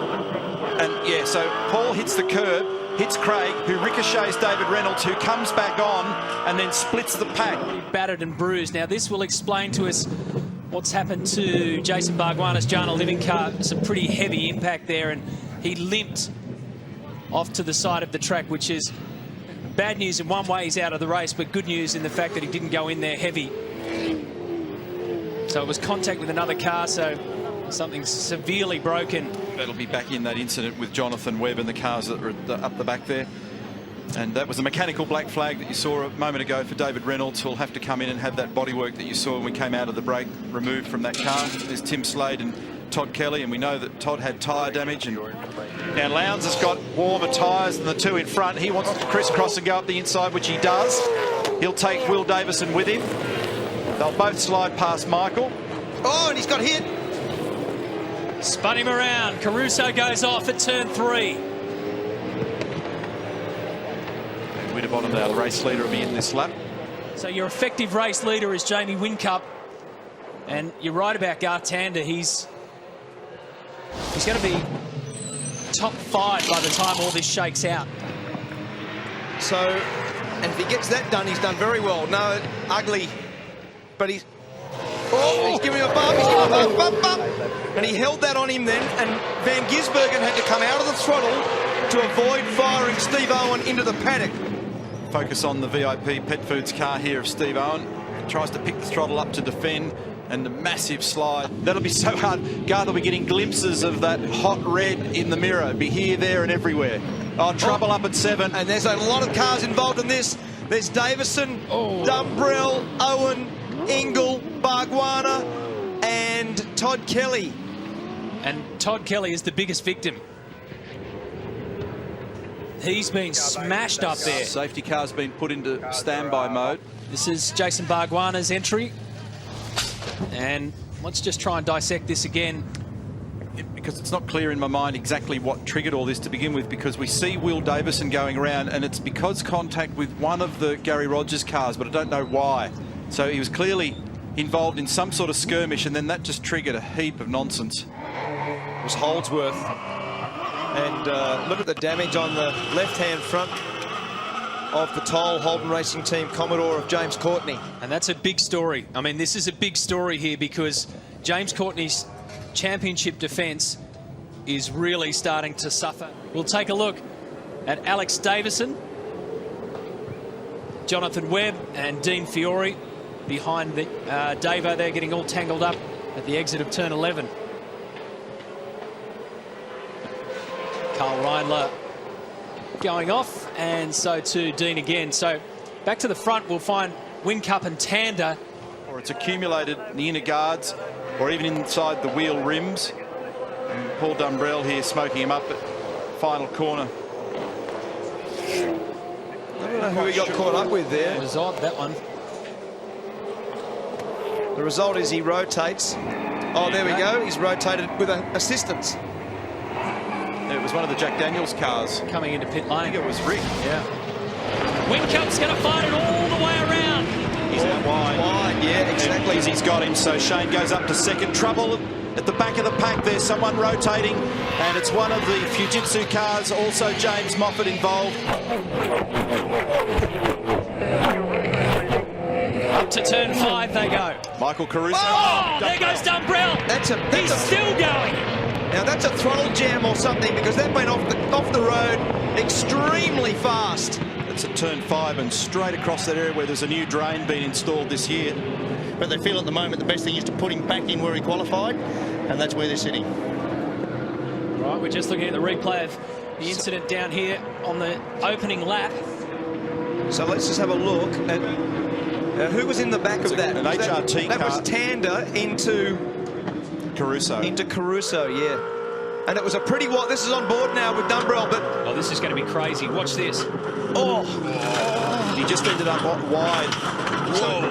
And, yeah, so Paul hits the curb, hits Craig, who ricochets David Reynolds, who comes back on and then splits the pack. Battered and bruised. Now, this will explain to us what's happened to Jason Bargwanna's Jana Living car. Some pretty heavy impact there, and he limped off to the side of the track, which is bad news in one way. He's out of the race, but good news in the fact that he didn't go in there heavy. So it was contact with another car, so something severely broken. That'll be back in that incident with Jonathan Webb and the cars that were up the back there. And that was a mechanical black flag that you saw a moment ago for David Reynolds, who'll have to come in and have that bodywork that you saw when we came out of the break removed from that car. There's Tim Slade and Todd Kelly, and we know that Todd had tyre damage. And now Lowndes has got warmer tyres than the two in front. He wants to crisscross and go up the inside, which he does. He'll take Will Davison with him. They'll both slide past Michael. Oh, and he's got hit. Spun him around. Caruso goes off at turn 3. Winterbottom, the race leader, will be in this lap. So your effective race leader is Jamie Whincup. And you're right about Garth Tander. He's going to be top 5 by the time all this shakes out. So, and if he gets that done, he's done very well. No, ugly, but he's... Oh, he's giving him a bump, he's giving him a bump. And he held that on him then, and Van Gisbergen had to come out of the throttle to avoid firing Steve Owen into the paddock. Focus on the VIP Pet Foods car here of Steve Owen. Tries to pick the throttle up to defend, and the massive slide. That'll be so hard. Garth will be getting glimpses of that hot red in the mirror. It'll be here, there, and everywhere. Oh, trouble up at 7. And there's a lot of cars involved in this. There's Davison, Dumbrell, Owen, Ingle, Bargwanna, and Todd Kelly. And Todd Kelly is the biggest victim. He's been smashed up there. Safety car's been put into standby mode. This is Jason Bargwanna's entry. And let's just try and dissect this again. Because it's not clear in my mind exactly what triggered all this to begin with, because we see Will Davison going around, and it's because contact with one of the Gary Rogers cars, but I don't know why. So he was clearly involved in some sort of skirmish, and then that just triggered a heap of nonsense. It was Holdsworth. And look at the damage on the left-hand front of the Toll Holden Racing Team Commodore of James Courtney. And that's a big story. I mean, this is a big story here because James Courtney's championship defence is really starting to suffer. We'll take a look at Alex Davison, Jonathan Webb and Dean Fiore behind the Davo. They're getting all tangled up at the exit of turn 11. Carl Reindler going off, and so too Dean again. So back to the front, we'll find Whincup and Tander. Or it's accumulated in the inner guards, or even inside the wheel rims. And Paul Dumbrell here smoking him up at final corner. I don't know who he got caught up with there. It was odd, that one. The result is he rotates. Oh, there we go. He's rotated with assistance. It was one of the Jack Daniels cars. Coming into pit lane. I think it was Rick. Yeah. Whincup's going to fight it all the way around. He's out wide. Wide, yeah, exactly. He's got him, so Shane goes up to second. Trouble at the back of the pack. There's someone rotating, and it's one of the Fujitsu cars, also James Moffat involved. Up to turn 5 they go. Michael Caruso. Oh, there goes Dumbrell. He's still going. Now that's a throttle jam or something, because that went off the road extremely fast. It's at turn 5 and straight across that area where there's a new drain being installed this year. But they feel at the moment the best thing is to put him back in where he qualified, and that's where they're sitting. Right, we're just looking at the replay of the incident down here on the opening lap. So let's just have a look at who was in the back of that. An HRT car. That was Tander into Caruso. Into Caruso, yeah. And it was a pretty wide. This is on board now with Dumbrell, but oh, this is going to be crazy. Watch this. Oh, he just ended up wide. Whoa.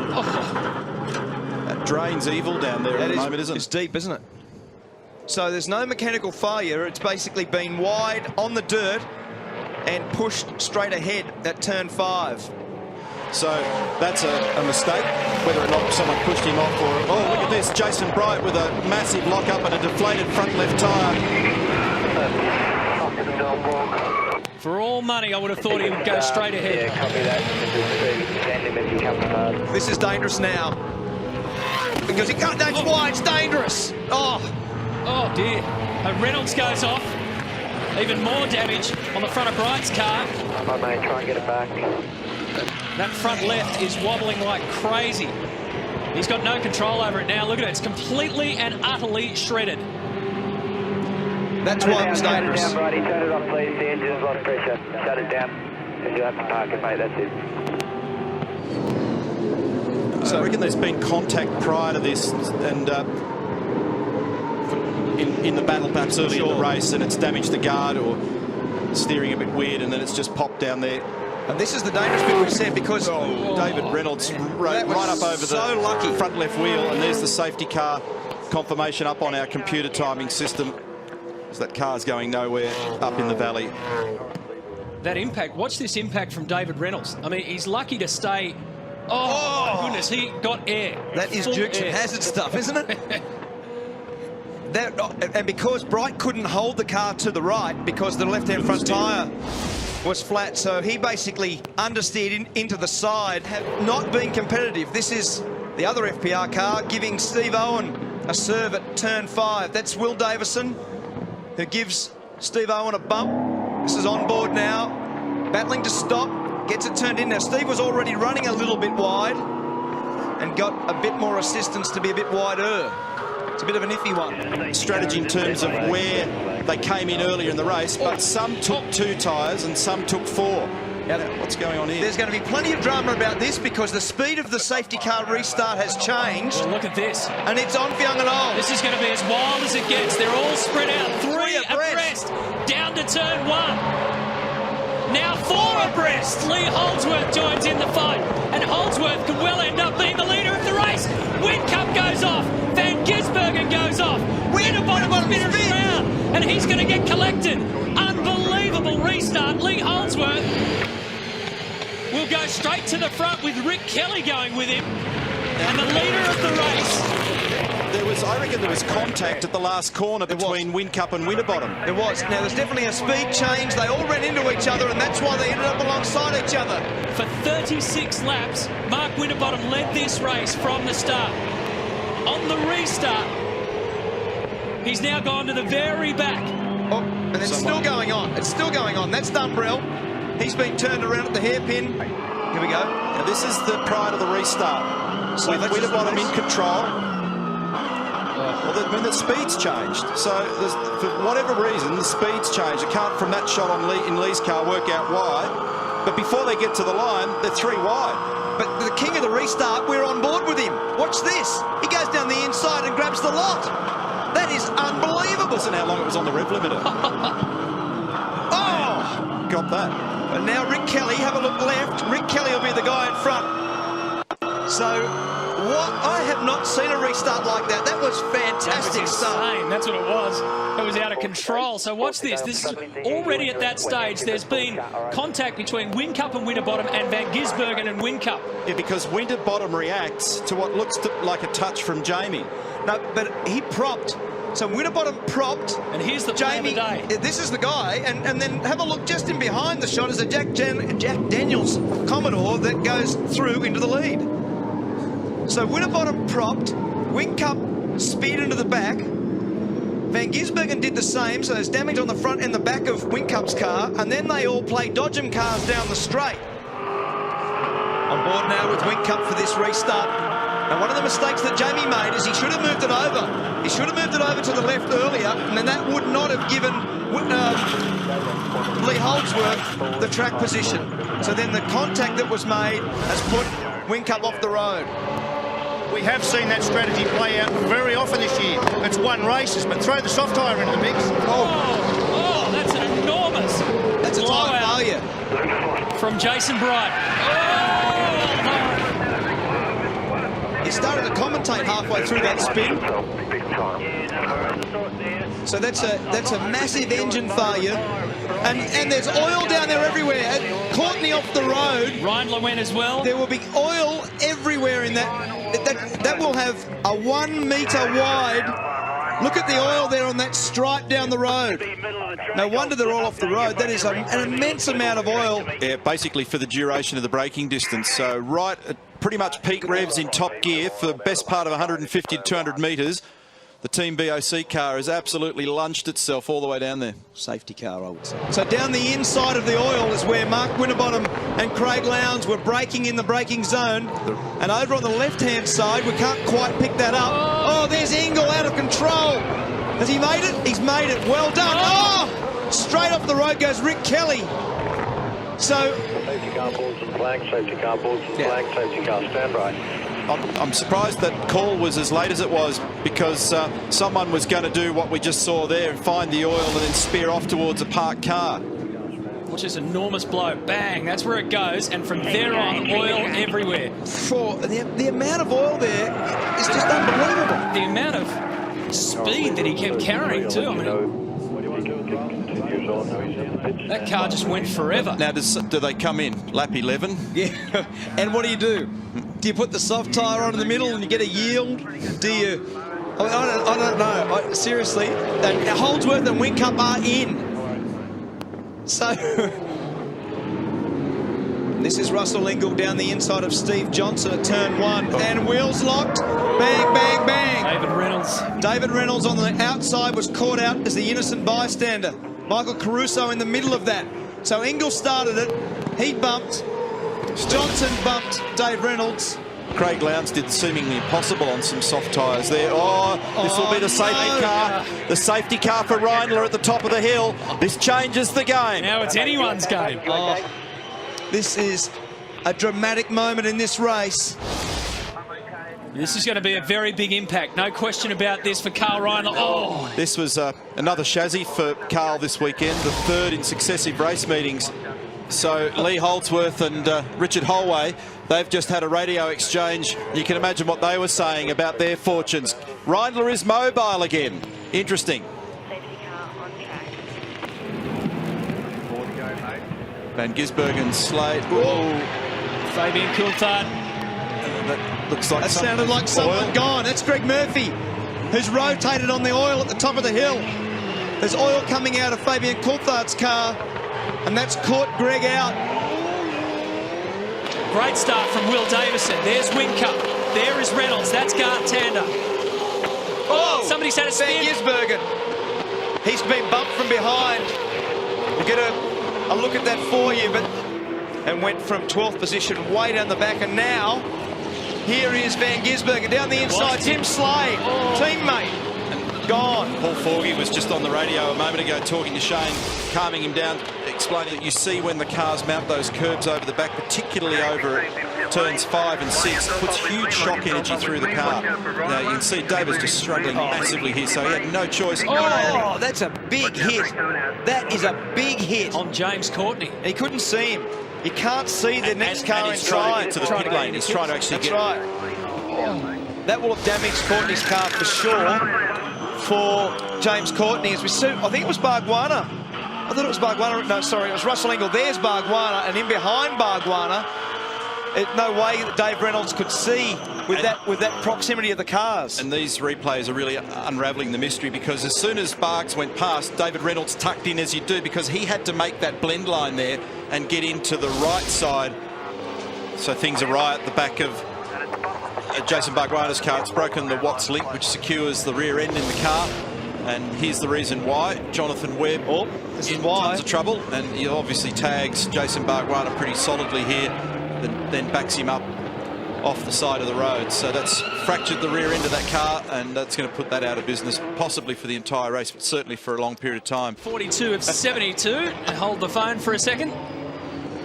That drain's evil down there at the moment, isn't it? It's deep, isn't it? So there's no mechanical failure. It's basically been wide on the dirt and pushed straight ahead at turn 5. So that's a mistake, whether or not someone pushed him off or... Oh, look at this, Jason Bright with a massive lock-up and a deflated front left tyre. For all money, I would have thought he would go straight ahead. This is dangerous now. Because he can't... That's why it's dangerous. Oh dear. Reynolds goes off. Even more damage on the front of Bright's car. Come on, mate, try and get it back. That front left is wobbling like crazy. He's got no control over it now. Look at it. It's completely and utterly shredded. That's why it was dangerous. Turn it down, Brady. Turn it off, please. The engine's lost pressure. Shut it down. And you'll have to park it, mate. That's it. So I reckon there's been contact prior to this, and in the battle perhaps early in the race, and it's damaged the guard or steering a bit weird, and then it's just popped down there. And this is the dangerous bit we've said, because David Reynolds right up over the front left wheel, and there's the safety car confirmation up on our computer timing system. So that car's going nowhere up in the valley. That impact, watch this impact from David Reynolds. I mean, he's lucky to stay. Oh, my goodness, he got air. That is Dukes and Hazard stuff, isn't it? And because Bright couldn't hold the car to the right because the left-hand front tyre was flat, so he basically understeered into the side, not being competitive. This is the other FPR car giving Steve Owen a serve at turn 5. That's Will Davison, who gives Steve Owen a bump. This is on board now, battling to stop, gets it turned in. Now Steve was already running a little bit wide and got a bit more assistance to be a bit wider. It's a bit of an iffy one. Strategy in terms of where they came in earlier in the race, but some took 2 tyres and some took 4. Now, what's going on here? There's going to be plenty of drama about this because the speed of the safety car restart has changed. Well, look at this. And it's on for Young and Old. This is going to be as wild as it gets. They're all spread out. 3 abreast. Down to turn 1. Now 4 abreast. Lee Holdsworth joins in the fight. And Holdsworth could well end up being the leader of the race. Wincup goes off. Van Gisbergen goes off. Winterbottom spins around. And he's going to get collected. Unbelievable restart. Lee Holdsworth will go straight to the front with Rick Kelly going with him. And the leader of the race. I reckon there was contact at the last corner between Wincup and Winterbottom. There was. Now, there's definitely a speed change. They all ran into each other, and that's why they ended up alongside each other. For 36 laps, Mark Winterbottom led this race from the start. On the restart, he's now gone to the very back. Oh, and it's still going on. It's still going on. That's Dumbrell. He's been turned around at the hairpin. Here we go. Now, this is the prior to the restart. So with Winterbottom in control. Well, I mean, the speed's changed. So, for whatever reason, the speed's changed. I can't, from that shot on in Lee's car, work out why. But before they get to the line, they're 3 wide. But the king of the restart, we're on board with him. Watch this. He goes down the inside and grabs the lot. That is unbelievable. Listen how long it was on the rev limiter. Oh! Got that. And now Rick Kelly, have a look left. Rick Kelly will be the guy in front. So, I have not seen a restart like that. That was fantastic stuff. That's what it was. It was out of control. So watch this. This is already at that stage. There's been contact between Wincup and Winterbottom and Van Gisbergen and Wincup. Yeah, because Winterbottom reacts to what looks like a touch from Jamie. No, but he propped So Winterbottom propped. And here's the Jamie. This is the guy. And then have a look just in behind the shot is a Jack Daniels Commodore that goes through into the lead. So Winterbottom propped. Whincup speed into the back. Van Gisbergen did the same, so there's damage on the front and the back of Wincup's car, and then they all play dodgem cars down the straight. On board now with Whincup for this restart. And one of the mistakes that Jamie made is he should have moved it over. He should have moved it over to the left earlier, and then that would not have given Lee Holdsworth the track position. So then the contact that was made has put Whincup off the road. We have seen that strategy play out very often this year. It's won races, but throw the soft tyre into the mix. Oh, that's an enormous. That's a tyre failure. From Jason Bright. He started to commentate halfway through that spin. So that's a massive engine failure. And there's oil down there everywhere. Courtney off the road. Reindler went as well. There will be oil everywhere in that. That will have a 1 metre wide. Look at the oil there on that stripe down the road. No wonder they're all off the road. That is an immense amount of oil. Yeah, basically for the duration of the braking distance. So right at pretty much peak revs in top gear for the best part of 150 to 200 metres. The Team BOC car has absolutely lunched itself all the way down there. Safety car, I would say. So down the inside of the oil is where Mark Winterbottom and Craig Lowndes were braking in the braking zone. And over on the left-hand side, we can't quite pick that up. Oh, there's Engel out of control. Has he made it? He's made it. Well done. Oh! Straight off the road goes Rick Kelly. So... Safety car boards and flag, safety car boards and flag, safety car standby. I'm surprised that call was as late as it was, because someone was going to do what we just saw there and find the oil and then spear off towards a parked car. Which is an enormous blow. Bang, that's where it goes. And from there on, oil everywhere. For the amount of oil there is just unbelievable. The amount of speed that he kept carrying too. I mean, that car just went forever. Now, do they come in? Lap 11? Yeah. And what do? Do you put the soft tyre on in the middle and you get a yield? Do you... I don't know. Seriously, Holdsworth and Whincup are in. So... This is Russell Ingall down the inside of Steve Johnson at turn 1. And wheels locked. Bang, bang, bang. David Reynolds on the outside was caught out as the innocent bystander. Michael Caruso in the middle of that. So Ingall started it. He bumped. Johnson bumped Dave Reynolds. Craig Lowndes did seemingly impossible on some soft tyres there. Oh, this will be the safety car. The safety car for Reindler at the top of the hill. This changes the game. Now it's anyone's game. Oh, this is a dramatic moment in this race. This is going to be a very big impact. No question about this for Carl Reindler. Oh. This was another chassis for Carl this weekend, the third in successive race meetings. So Lee Holdsworth and Richard Holway, they've just had a radio exchange. You can imagine what they were saying about their fortunes. Reindler is mobile again. Interesting. Van Gisbergen, Slade. Oh, Fabian Coulthard. That looks like that sounded like someone gone. That's Greg Murphy, who's rotated on the oil at the top of the hill. There's oil coming out of Fabian Coulthard's car, and that's caught Greg out. Great start from Will Davison. There's Whincup. There is Reynolds. That's Garth Tander. Oh, somebody's had a spin. Van Gisbergen. He's been bumped from behind. We'll get a look at that for you, and went from 12th position way down the back, and now here is Van Gisbergen down the inside. Tim Slade, teammate, gone. Paul Forgy was just on the radio a moment ago talking to Shane, calming him down, explaining that you see when the cars mount those curbs over the back, particularly over turns 5 and 6, puts huge shock energy through the car. Now you can see Davis just struggling massively here, so he had no choice. Oh, that's a big hit. That is a big hit on James Courtney. He couldn't see him. You can't see the next car and he's trying to get to the pit lane. He's trying to actually get. That's right. That will have damaged Courtney's car for sure. For James Courtney, as we see, I think it was Bargwanna. I thought it was Bargwanna. No, sorry, it was Russell Ingall. There's Bargwanna, and in behind Bargwanna no way that Dave Reynolds could see with that proximity of the cars. And these replays are really unravelling the mystery, because as soon as Barks went past, David Reynolds tucked in as you do, because he had to make that blend line there and get into the right side. So things are right at the back of Jason Barguana's car. It's broken the Watts link, which secures the rear end in the car. And here's the reason why. Jonathan Webb in tons of trouble, and he obviously tags Jason Barguana pretty solidly here, then backs him up off the side of the road. So that's fractured the rear end of that car, and that's going to put that out of business, possibly for the entire race, but certainly for a long period of time. 42 of 72. Hold the phone for a second.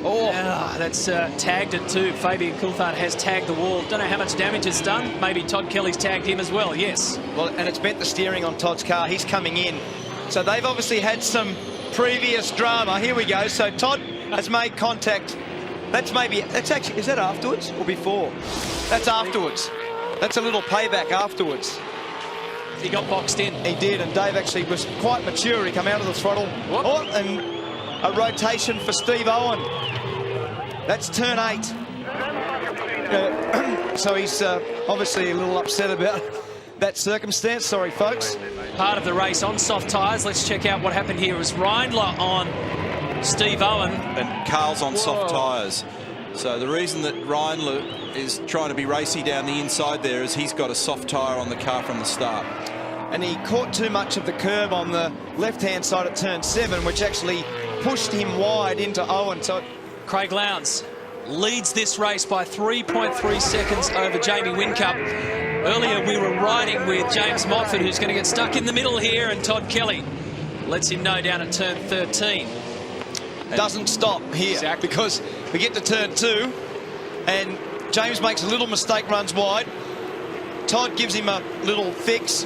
That's tagged it too. Fabian Coulthard has tagged the wall. Don't know how much damage it's done. Maybe Todd Kelly's tagged him as well, yes. Well, and it's bent the steering on Todd's car. He's coming in. So they've obviously had some previous drama. Here we go. So Todd has made contact. That's actually, is that afterwards or before? That's afterwards. That's a little payback afterwards. He got boxed in. He did, and Dave actually was quite mature. He came out of the throttle. And a rotation for Steve Owen. That's turn 8. So he's obviously a little upset about that circumstance. Sorry, folks. Part of the race on soft tyres. Let's check out what happened here. It was Reindler on Steve Owen. And Carl's on soft tyres. So the reason that Reindler is trying to be racy down the inside there is he's got a soft tyre on the car from the start. And he caught too much of the curb on the left-hand side at turn 7, which actually pushed him wide into Owen. So Craig Lowndes leads this race by 3.3 seconds over Jamie Whincup. Earlier we were riding with James Moffat, who's going to get stuck in the middle here, and Todd Kelly lets him know down at turn 13. Doesn't stop here, because we get to turn 2 and James makes a little mistake, runs wide. Todd gives him a little fix,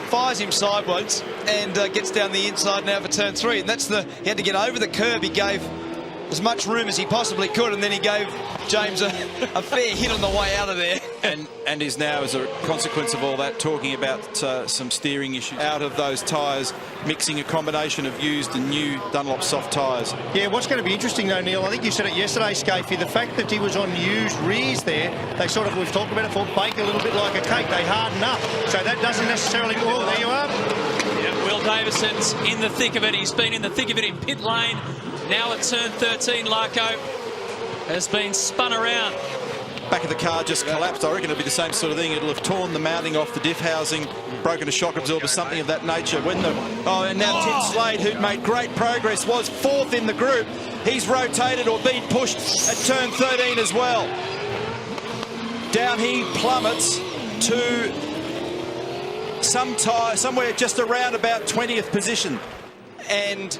fires him sideways, and gets down the inside now for turn 3. And that's he had to get over the curb. He gave as much room as he possibly could, and then he gave James a fair hit on the way out of there. And is now, as a consequence of all that, talking about some steering issues out of those tyres, mixing a combination of used and new Dunlop soft tyres. Yeah, what's going to be interesting though, Neil, I think you said it yesterday, Scafie, the fact that he was on used rears there, they sort of, we've talked about it before, bake a little bit like a cake, they harden up. So that doesn't necessarily, oh, there you are. Yeah, Will Davison's in the thick of it. He's been in the thick of it in pit lane. Now at turn 13, Larko has been spun around. Back of the car just collapsed. I reckon it'll be the same sort of thing. It'll have torn the mounting off the diff housing, broken a shock absorber, something of that nature. And now Tim Slade, who made great progress, was 4th in the group. He's rotated or been pushed at turn 13 as well. Down he plummets to somewhere just around about 20th position. And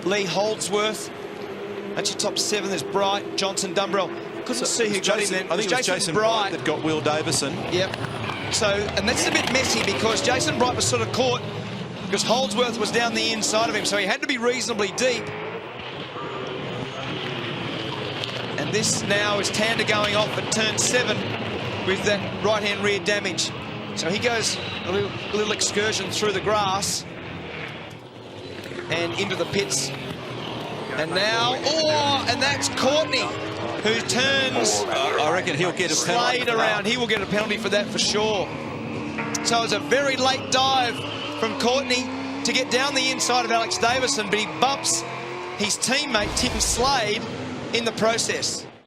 Lee Holdsworth, that's your top 7. There's Bright, Johnson, Dumbrell. Couldn't see who got him then. I think it was Jason Bright that got Will Davison. Yep. So, and that's a bit messy because Jason Bright was sort of caught because Holdsworth was down the inside of him, so he had to be reasonably deep. And this now is Tander going off at turn 7 with that right-hand rear damage. So he goes a little excursion through the grass and into the pits. And now, and that's Courtney, who turns. I reckon he'll get a penalty. Slade around. He will get a penalty for that for sure. So it was a very late dive from Courtney to get down the inside of Alex Davison, but he bumps his teammate Tim Slade in the process.